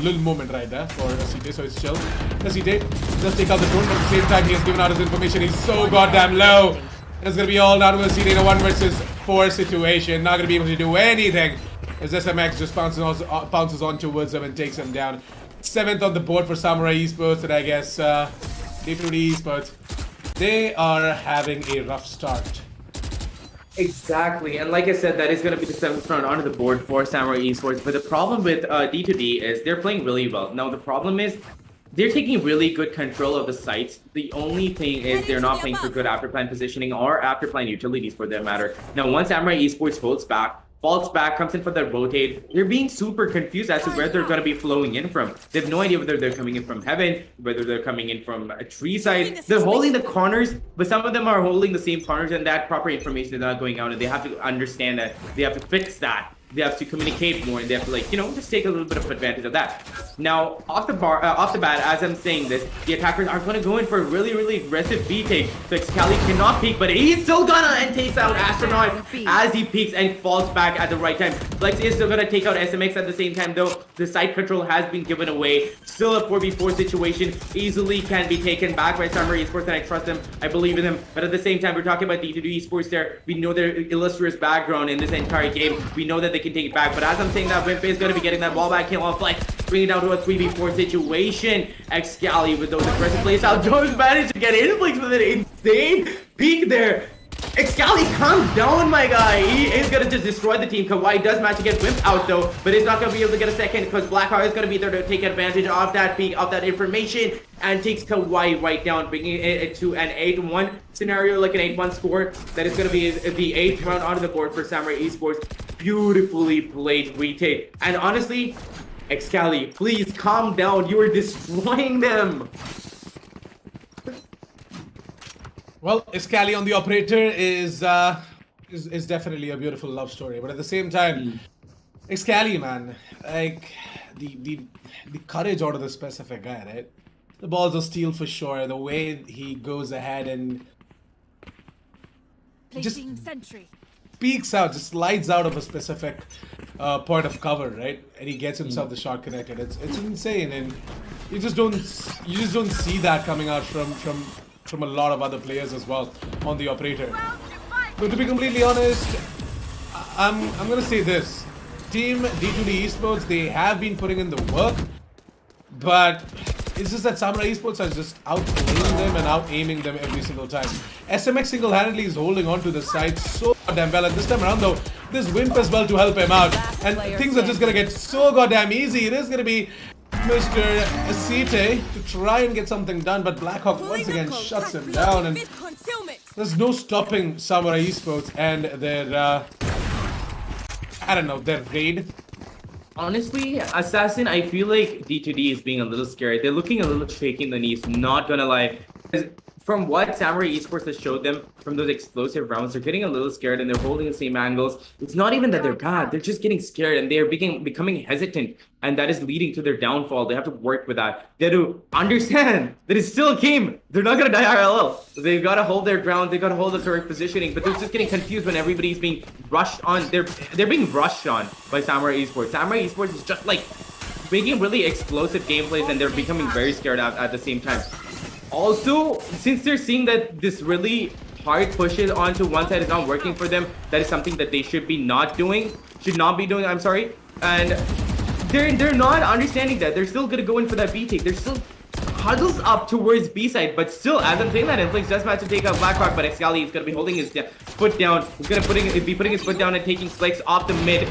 A: little moment right there for a CT, so it's chill. The CT does take out the drone, but at the same time he has given out his information. He's so goddamn low. It's going to be all down to a CT in a 1 versus 4 situation. Not going to be able to do anything as SMX just bounces on towards him and takes him down. 7th on the board for Samurai Esports, and I guess D2D Esports, they are having a rough start.
B: Exactly, and like I said, that is going to be the 7th round onto the board for Samurai Esports. But the problem with D2D is they're playing really well. Now the problem is they're taking really good control of the sites. The only thing is they're not playing for good after plan positioning or after plan utilities for that matter. Now once Samurai Esports holds back, falls back, comes in for the rotate, they're being super confused as to where they're going to be flowing in from. They have no idea whether they're coming in from heaven, whether they're coming in from a tree side. They're holding the corners, but some of them are holding the same corners, and that proper information is not going out, and they have to understand that they have to fix that. They have to communicate more, and they have to, like, you know, just take a little bit of advantage of that. Now, off the bat, as I'm saying this, the attackers are going to go in for a really, really aggressive B take. So Excali cannot peek, but he's still gonna and takes out Astronaut as he peeks and falls back at the right time. Flex is still gonna take out SMX at the same time, though. The side control has been given away. Still a 4v4 situation. Easily can be taken back by Samurai Esports, and I trust them. I believe in them. But at the same time, we're talking about D2D Esports there. We know their illustrious background in this entire game. We know that they can take it back. But as I'm saying that, Wimp is going to be getting that wall back kill on Flex, bringing it down to a 3v4 situation. Excali with those aggressive plays out. Jones managed to get in Flex with an insane peek there. Excali, calm down, my guy. He is going to just destroy the team. Kawaii does manage to get Wimp out, though, but he's not going to be able to get a second because Blackhawk is going to be there to take advantage of that peek, of that information, and takes Kawaii right down, bringing it to an 8-1 scenario, like an 8-1 score. That is going to be the 8th round onto the board for Samurai Esports. Beautifully played retake. And honestly, Excali, please calm down. You are destroying them.
A: Well, Excali on the operator is definitely a beautiful love story, but at the same time, Excali, man, like the courage out of the specific guy, right? The balls of steel for sure. The way he goes ahead and just
C: sentry.
A: peeks out, just slides out of a specific point of cover, right? And he gets himself the shot connected. It's insane, and you just don't see that coming out from a lot of other players as well on the operator. But to be completely honest, I'm gonna say this: Team D2D Esports, they have been putting in the work, but it's just that Samurai Esports are just outplaying them and out-aiming them every single time. SMX single-handedly is holding on to the side so goddamn well, and this time around though, there's Wimp as well to help him out, and things are just gonna get so goddamn easy. It is gonna be Mr. Asite to try and get something done, but Blackhawk once again shuts him down, and there's no stopping Samurai Esports and their I don't know, their raid.
B: Honestly, Assassin, I feel like D2D is being a little scared. They're looking a little shaky in the knees, not gonna lie. From what Samurai Esports has showed them from those explosive rounds, they're getting a little scared and they're holding the same angles. It's not even that they're bad, they're just getting scared and they're becoming hesitant, and that is leading to their downfall. They have to work with that. They have to understand that it's still a game. They're not gonna die RLL. They've gotta hold their ground, they gotta hold the correct positioning, but they're just getting confused when everybody's being rushed on. They're being rushed on by Samurai Esports. Samurai Esports is just like making really explosive gameplays, and they're becoming very scared at the same time. Also, since they're seeing that this really hard pushes onto one side is not working for them, that is something that they should not be doing, I'm sorry. And they're not understanding that. They're still gonna go in for that B take. They're still huddles up towards B side, but still, as I'm saying that, Inflix does manage to take out Blackhawk, but Excali is gonna be holding his foot down. He's gonna be putting his foot down and taking Flex off the mid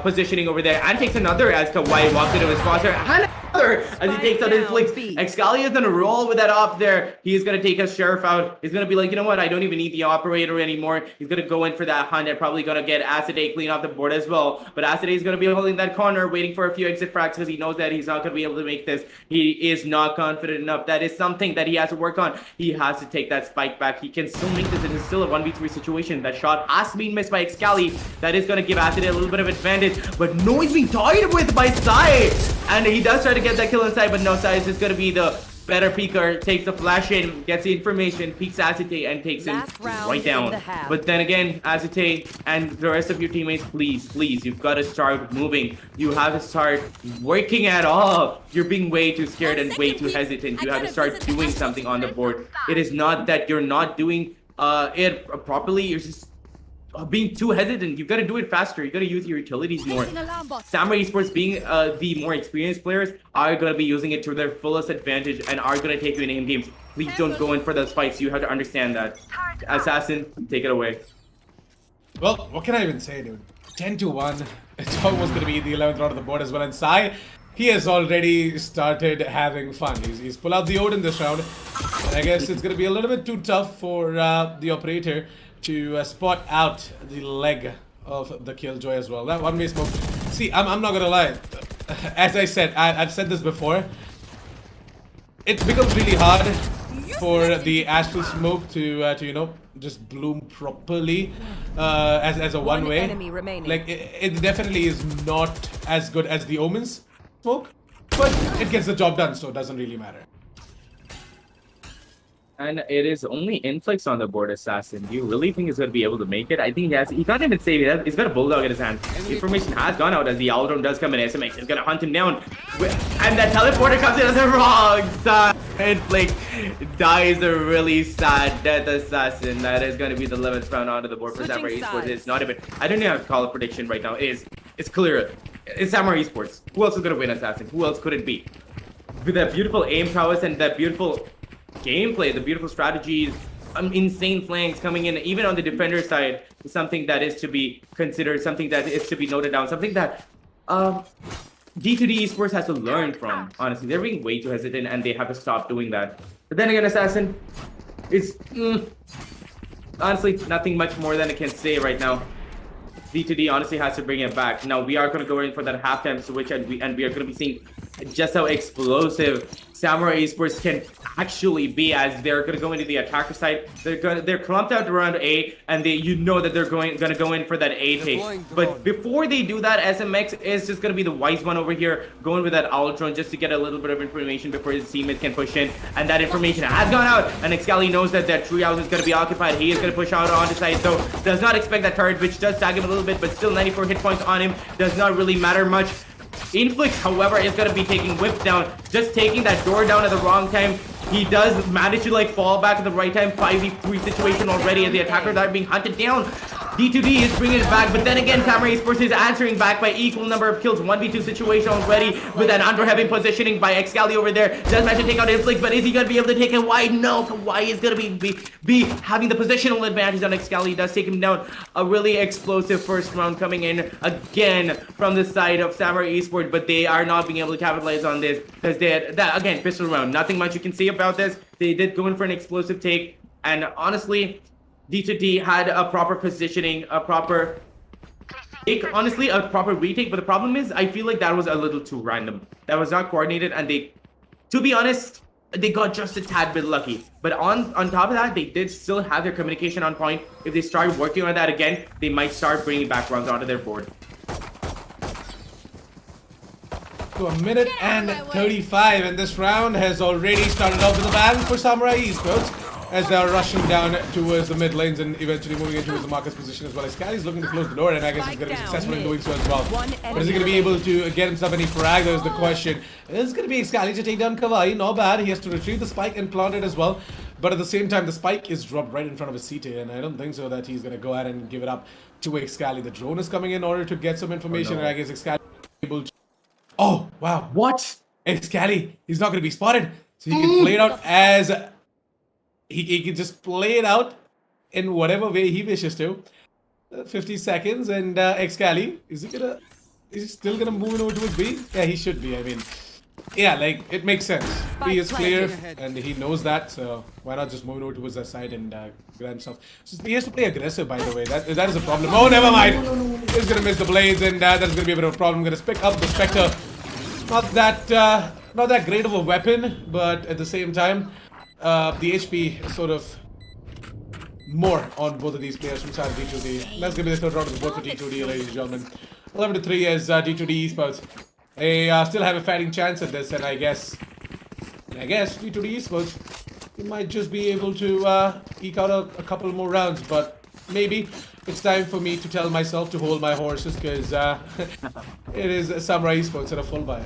B: positioning over there, and takes another as Kawaii walks into his crosshair. And as he takes out his flicks. Excali is gonna roll with that op there. He's gonna take his sheriff out. He's gonna be like, you know what? I don't even need the operator anymore. He's gonna go in for that hunt and probably gonna get Acid clean off the board as well. But Acid is gonna be holding that corner, waiting for a few exit frags because he knows that he's not gonna be able to make this. He is not confident enough. That is something that he has to work on. He has to take that spike back. He can still make this. It is still a 1v3 situation. That shot has been missed by Excali. That is gonna give Acid a little bit of advantage. But no, he's being tied with by Sai. And he does try to get that kill inside, but no, Sai is just gonna be the better peeker, takes the flash in, gets the information, peeks Acetate and takes him right down. But then again, Acetate and the rest of your teammates, please, you've got to start moving. You have to start working at all. You're being way too scared and way too hesitant. You have to start doing something on the board. It is not that you're not doing it properly, you're just being too hesitant. You've got to do it faster. You got to use your utilities more. Samurai Esports, being the more experienced players, are going to be using it to their fullest advantage and are going to take you in aim games. Please don't go in for those fights. You have to understand that. Assassin, take it away.
A: Well, what can I even say, dude? 10-1. It's almost going to be the 11th round of the board as well. And Sai, he has already started having fun. He's pulled out the Odin this round. And I guess it's going to be a little bit too tough for the operator to spot out the leg of the Killjoy as well. That one-way smoke. See, I'm not gonna lie. As I said, I've said this before. It becomes really hard for the astral smoke to you know, just bloom properly as a one-way. Like it definitely is not as good as the Omen's smoke, but it gets the job done, so it doesn't really matter.
B: And it is only Inflix on the board, Assassin. Do you really think he's going to be able to make it? I think he can't even save it. He's got a Bulldog in his hand. The information has gone out as the Aldron does come in. SMX is going to hunt him down. And that teleporter comes in at the wrong time. Inflix dies a really sad death, Assassin. That is going to be the 11th round onto the board for Samurai Esports. It's not even... I don't even have to call a prediction right now. It's clear. It's Samurai Esports. Who else is going to win, Assassin? Who else could it be? With that beautiful aim prowess and that beautiful gameplay, the beautiful strategies, insane flanks coming in, even on the defender side, is something that is to be considered, something that is to be noted down, something that D2D Esports has to learn from. Honestly, they're being way too hesitant and they have to stop doing that. But then again, Assassin, it's honestly nothing much more than I can say right now. D2D honestly has to bring it back. Now we are going to go in for that halftime switch, and we are going to be seeing just how explosive Samurai Esports can actually be, as they're going to go into the attacker side. They're clumped out around A, and you know that they're going to go in for that A take. But before they do that, SMX is just going to be the wise one over here, going with that Ultron just to get a little bit of information before his teammates can push in. And that information has gone out, and Excali knows that that treehouse is going to be occupied. He is going to push out onto side, so does not expect that turret, which does tag him a little bit, but still 94 hit points on him. Does not really matter much. Inflix, however, is going to be taking whipped down, just taking that door down at the wrong time. He does manage to like fall back at the right time. 5v3 situation already as the attackers are being hunted down. D2D is bringing it back, but then again, Samurai Esports is answering back by equal number of kills. 1v2 situation already with an under-heavy positioning by Excali over there. Does manage to take out Inflix, but is he going to be able to take it wide? No, Kawhi is going to be having the positional advantage on Excali. He does take him down. A really explosive first round coming in again from the side of Samurai Esports, but they are not being able to capitalize on this because they had that, again, pistol round. Nothing much you can see about this. They did go in for an explosive take, and honestly, D2D had a proper positioning, a proper take, honestly, a proper retake, but the problem is, I feel like that was a little too random. That was not coordinated, and they, to be honest, they got just a tad bit lucky. But on top of that, they did still have their communication on point. If they start working on that again, they might start bringing back runs onto their board.
A: To a minute and 35, and this round has already started off with a bang for Samurai Esports, as they are rushing down towards the mid lanes and eventually moving into the Marcus position as well. Excali is looking to close the door, and I guess he's going to be successful in doing so as well. But is he going to be able to get himself any frag? That is the question. It's going to be Excali to take down Kawhi. Not bad. He has to retrieve the spike and plant it as well. But at the same time, the spike is dropped right in front of his CT, and I don't think so that he's going to go ahead and give it up to Excali. The drone is coming in order to get some information, and I guess Excali is able to... Oh, wow. What? Excali, he's not going to be spotted. So he can play it out as... He can just play it out in whatever way he wishes to. 50 seconds, and Excali, is he still gonna move it over towards B? Yeah, he should be. I mean, Yeah, like it makes sense. He is clear
D: planted.
A: and he knows that, so why not just move over towards that side and grab himself. So he has to play aggressive, by the way. That is a problem. Oh, never mind. He's gonna miss the blades, and that's gonna be a bit of a problem. Gonna pick up the Spectre. Not that great of a weapon, but at the same time, the HP is sort of more on both of these players from side of D2D. That's gonna be the third round of the board for D2D, ladies and gentlemen. 11-3 as D2D Esports. They still have a fighting chance at this, and I guess D2D Esports, they might just be able to eke out a couple more rounds, but maybe it's time for me to tell myself to hold my horses, because it is Samurai Esports at a full buy.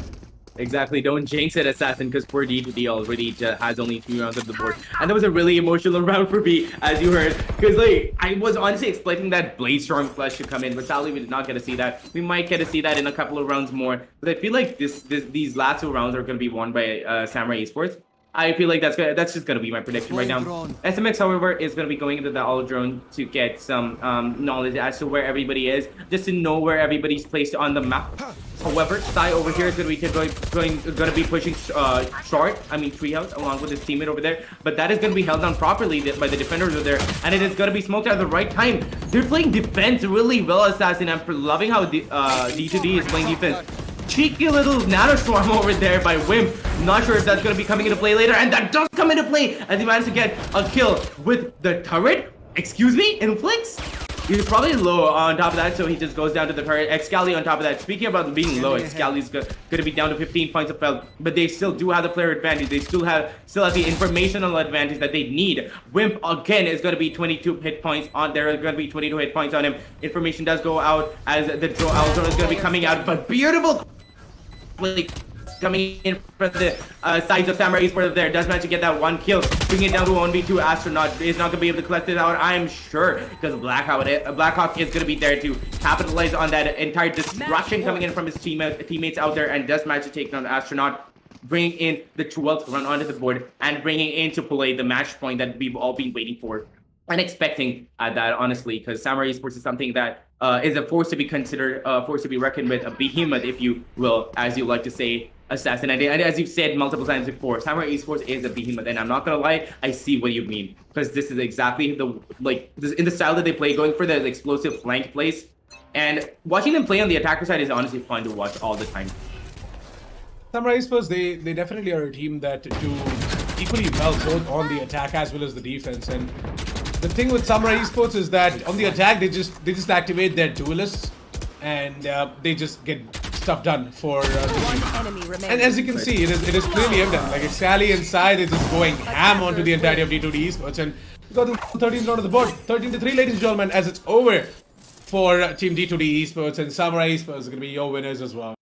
B: Exactly, don't jinx it, Assassin, because poor D2D already has only 2 rounds of the board. And that was a really emotional round for me, as you heard. Because, like, I was honestly expecting that Blade Storm flush to come in, but sadly we did not get to see that. We might get to see that in a couple of rounds more. But I feel like these last 2 rounds are going to be won by Samurai Esports. I feel like that's just going to be my prediction right now. SMX, however, is going to be going into the all drone to get some knowledge as to where everybody is, just to know where everybody's placed on the map. However, Sai over here is going to be pushing short, I mean Treehouse, along with his teammate over there. But that is going to be held down properly by the defenders over there, and it is going to be smoked at the right time. They're playing defense really well, Assassin. I'm loving how D2D is playing defense. Cheeky little nanostorm over there by Wimp. Not sure if that's going to be coming into play later, and that does come into play as he managed to get a kill with the turret. Excuse me, Inflix? He's probably low on top of that, so he just goes down to the turret. Excali on top of that. Speaking about being low, Excali's going to be down to 15 points of health, but they still do have the player advantage. They still have the informational advantage that they need. Wimp again is going to be 22 hit points on. There are going to be 22 hit points on him. Information does go out as the drone is going to be coming out, but beautiful play coming in from the sides of Samurai Esports there. Does manage to get that 1 kill, bring it down to 1v2. Astronaut is not going to be able to collect it out, I'm sure, because Blackhawk is going to be there to capitalize on that entire destruction coming in from his teammates out there, and does manage to take down the Astronaut, bringing in the 12th run onto the board and bringing into play the match point that we've all been waiting for and expecting that, honestly, because Samurai Esports is something that is a force to be considered, a force to be reckoned with, a behemoth, if you will, as you like to say, Assassin. And as you've said multiple times before, Samurai Esports is a behemoth, and I'm not gonna lie, I see what you mean, because this is exactly in the style that they play, going for the explosive flank plays, and watching them play on the attacker side is honestly fun to watch all the time.
A: Samurai Esports, they definitely are a team that do equally well both on the attack as well as the defense. And the thing with Samurai Esports is that on the attack they just activate their duelists, and they just get stuff done for the
D: One enemy
A: team.
D: remaining.
A: And as you can see, it is clearly evident. Like Excali inside is just going ham onto the entirety of D2D Esports, and we got the 13th round of the board, 13-3, ladies and gentlemen, as it's over for Team D2D Esports, and Samurai Esports are going to be your winners as well.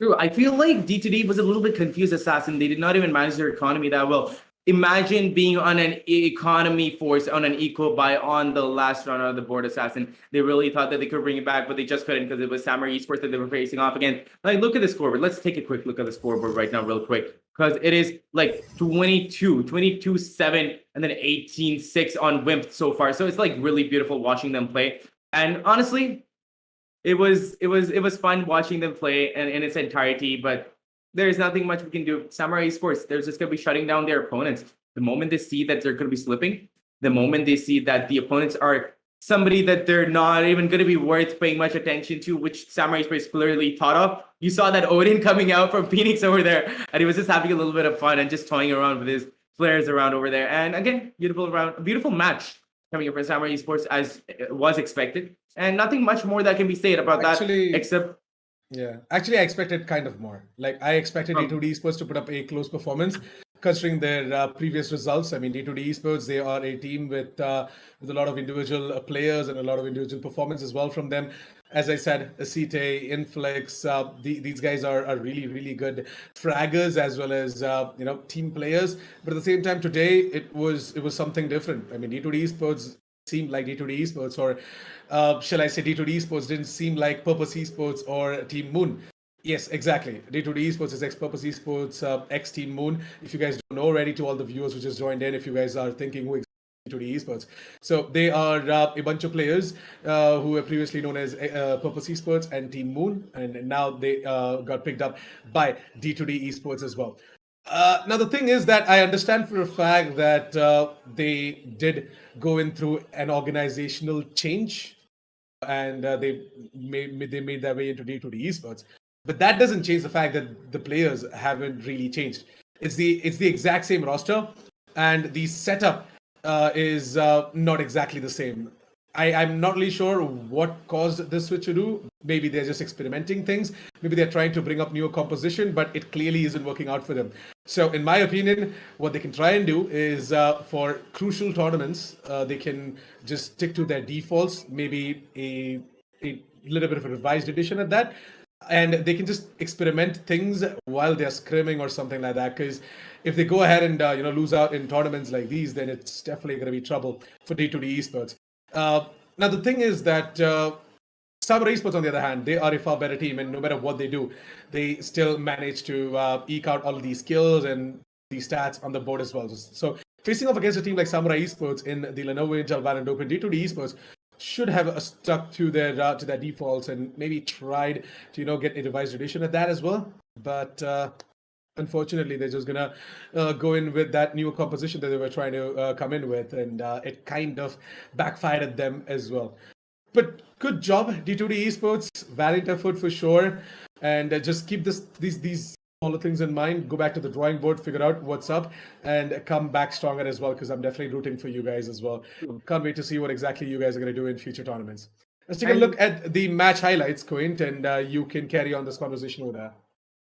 B: True. I feel like D2D was a little bit confused, Assassin. They did not even manage their economy that well. Imagine being on an economy force on an equal buy on the last round of the board, Assassin. They really thought that they could bring it back, but they just couldn't because it was Samurai Esports that they were facing off again. Like, look at the scoreboard. Let's take a quick look at the scoreboard right now real quick, because it is like 22-7, and then 18-6 on Wimp so far. So it's like really beautiful watching them play. And honestly, it was fun watching them play in its entirety, but there's nothing much we can do. Samurai Esports, they're just going to be shutting down their opponents. The moment they see that they're going to be slipping, the moment they see that the opponents are somebody that they're not even going to be worth paying much attention to, which Samurai Esports clearly thought of. You saw that Odin coming out from Phoenix over there, and he was just having a little bit of fun and just toying around with his players around over there. And again, beautiful match coming up for Samurai Esports as was expected. And nothing much more that can be said about that, except...
A: Yeah, actually, I expected kind of more. Like, I expected D2D Esports to put up a close performance, considering their previous results. I mean, D2D Esports, they are a team with a lot of individual players and a lot of individual performance as well from them. As I said, Acete, Inflex, these guys are really, really good fraggers as well as team players. But at the same time, today it was something different. I mean, D2D Esports seemed like D2D Esports, or shall I say D2D Esports didn't seem like Purpose Esports or Team Moon. Yes, exactly. D2D Esports is ex-Purpose Esports, ex-Team Moon. If you guys don't know already, to all the viewers who just joined in, if you guys are thinking who D2D Esports. So they are a bunch of players who were previously known as Purpose Esports and Team Moon, and now they got picked up by D2D Esports as well. Now the thing is that I understand for a fact that they did go in through an organizational change, and they made their way into D2D Esports. But that doesn't change the fact that the players haven't really changed. It's the exact same roster, and the setup is not exactly the same. I'm not really sure what caused this switch to do. Maybe they're just experimenting things. Maybe they're trying to bring up newer composition, but it clearly isn't working out for them. So, in my opinion, what they can try and do is for crucial tournaments, they can just stick to their defaults, maybe a little bit of a revised edition at that. And they can just experiment things while they're scrimming or something like that. Because if they go ahead and lose out in tournaments like these, then it's definitely going to be trouble for D2D Esports. Now the thing is that Samurai Esports, on the other hand, they are a far better team, and no matter what they do, they still manage to eke out all of these skills and these stats on the board as well. So facing off against a team like Samurai Esports in the Lenovo Intel Valorant Open, D2D Esports should have stuck to their defaults and maybe tried to get a revised edition at that as well. But unfortunately, they're just gonna go in with that new composition that they were trying to come in with, and it kind of backfired at them as well. But good job, D2D Esports, valiant effort for sure, and just keep these all the things in mind. Go back to the drawing board, figure out what's up, and come back stronger as well, because I'm definitely rooting for you guys as well. Can't wait to see what exactly you guys are going to do in future tournaments. Let's take a look at the match highlights, Quint, and you can carry on this conversation over there.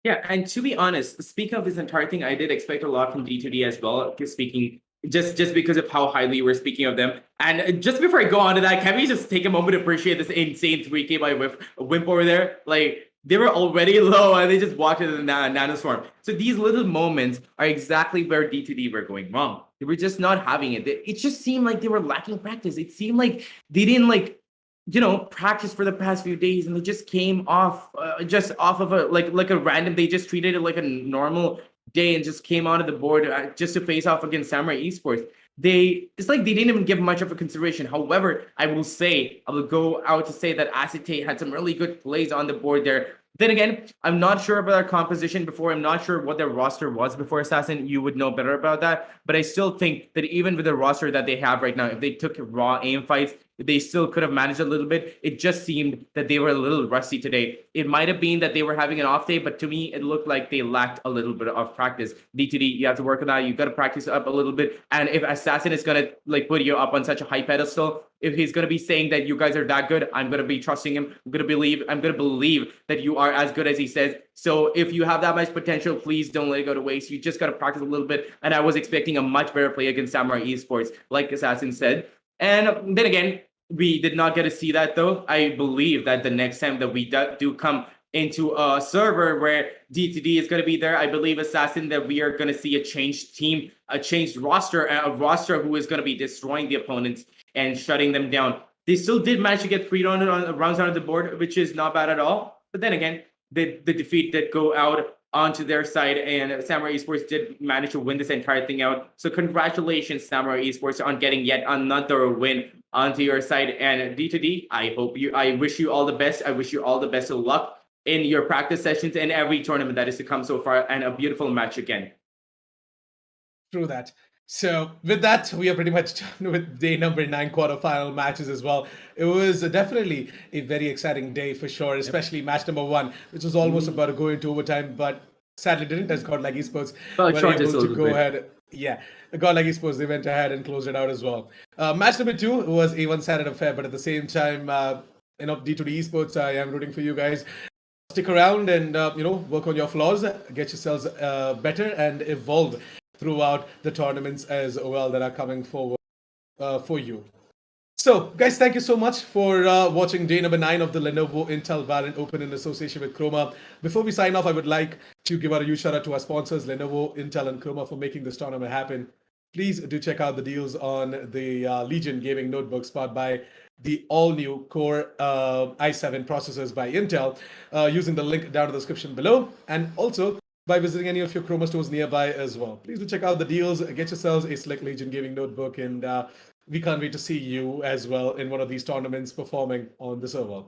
B: Yeah, and to be honest, speaking of this entire thing, I did expect a lot from D2D as well, speaking just because of how highly we're speaking of them. And just before I go on to that, can we just take a moment to appreciate this insane 3K by Wimp over there? Like, they were already low and they just walked into the nanoswarm. So these little moments are exactly where D2D were going wrong. They were just not having it. It just seemed like they were lacking practice. It seemed like they didn't practice for the past few days, and they just came off just off of a random. They just treated it like a normal day and just came onto the board just to face off against Samurai Esports. It's like they didn't even give much of a consideration. However, I will go out to say that Acetate had some really good plays on the board there. Then again, I'm not sure about their composition before. I'm not sure what their roster was before Assassin. You would know better about that. But I still think that even with the roster that they have right now, if they took raw aim fights, they still could have managed a little bit. It just seemed that they were a little rusty today. It might have been that they were having an off day, but to me, it looked like they lacked a little bit of practice. D2D, you have to work on that. You got to practice up a little bit. And if Assassin is going to put you up on such a high pedestal, if he's going to be saying that you guys are that good, I'm going to be trusting him. I'm going to believe that you are as good as he says. So if you have that much potential, please don't let it go to waste. You just got to practice a little bit. And I was expecting a much better play against Samurai Esports, like Assassin said. And then again, we did not get to see that though. I believe that the next time that we do come into a server where D2D is going to be there, I believe, Assassin, that we are going to see a changed team, a changed roster, a roster who is going to be destroying the opponents and shutting them down. They still did manage to get 3 rounds on the board, which is not bad at all. But then again, the defeat did go out onto their side, and Samurai Esports did manage to win this entire thing out. So congratulations, Samurai Esports, on getting yet another win onto your side. And D2D, I wish you all the best. I wish you all the best of luck in your practice sessions and every tournament that is to come so far, and a beautiful match again.
A: True that. So with that, we are pretty much done with day number 9 quarterfinal matches as well. It was definitely a very exciting day for sure, especially match number 1, which was almost about to go into overtime, but sadly didn't, as Godlike Esports were able to go ahead. Yeah, Godlike Esports, they went ahead and closed it out as well. Match number 2 was a one-sided affair, but at the same time, D2D Esports, I am rooting for you guys. Stick around and work on your flaws, get yourselves better, and evolve throughout the tournaments as well that are coming forward for you. So, guys, thank you so much for watching day number 9 of the Lenovo Intel Valorant Open in association with Croma. Before we sign off, I would like to give out a huge shout out to our sponsors, Lenovo, Intel, and Croma, for making this tournament happen. Please do check out the deals on the Legion gaming notebooks powered by the all-new Core i7 processors by Intel using the link down in the description below. And also, by visiting any of your Croma stores nearby as well. Please do check out the deals. Get yourselves a Select Legion Gaming notebook, and we can't wait to see you as well in one of these tournaments performing on the server.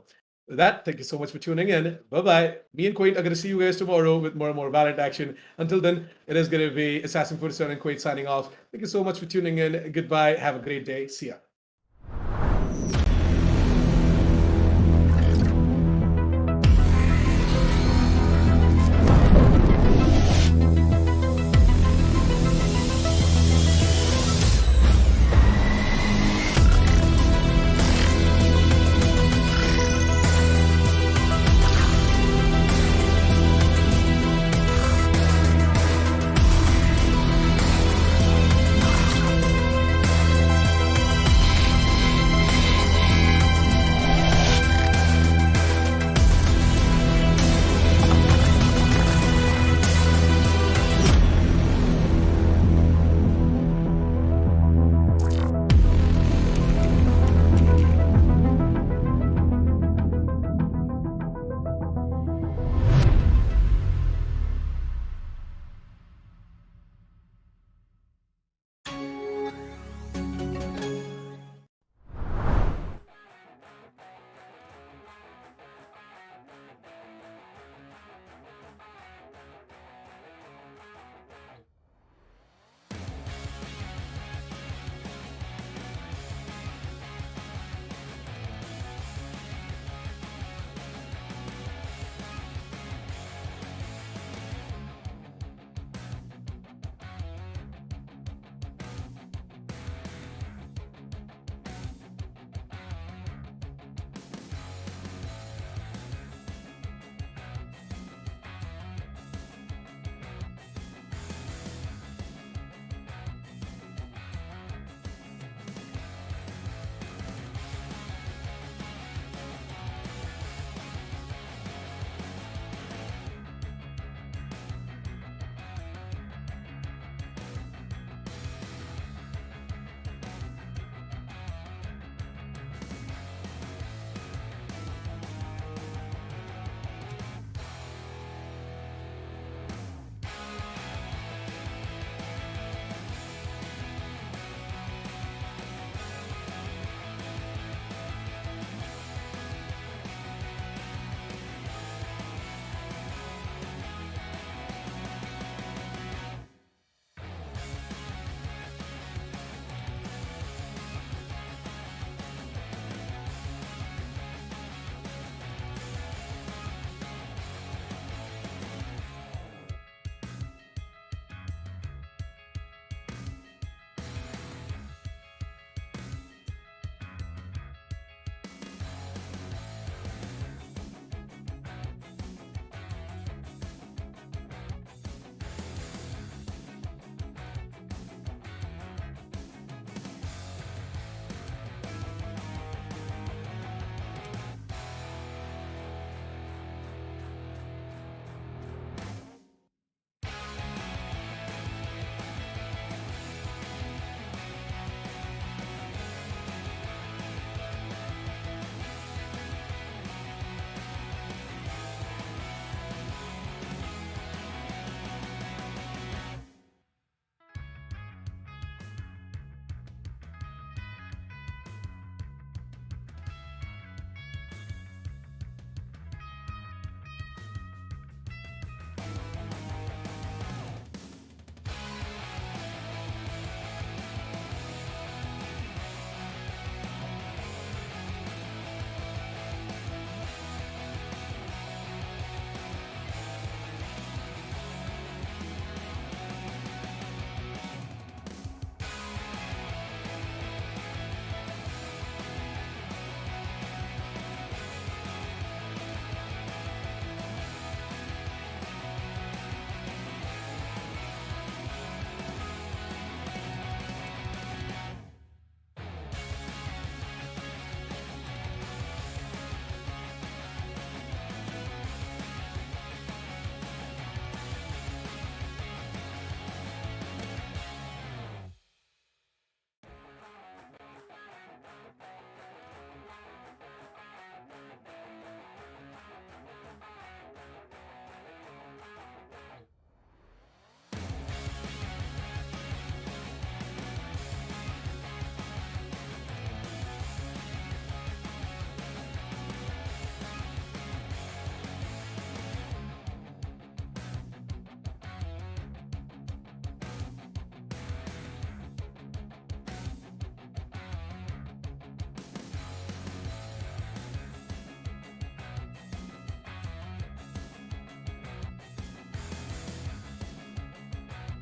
A: With that, thank you so much for tuning in. Bye-bye. Me and Quaid are going to see you guys tomorrow with more and more Valorant action. Until then, it is going to be Assassin 47 and Quaid signing off. Thank you so much for tuning in. Goodbye. Have a great day. See ya.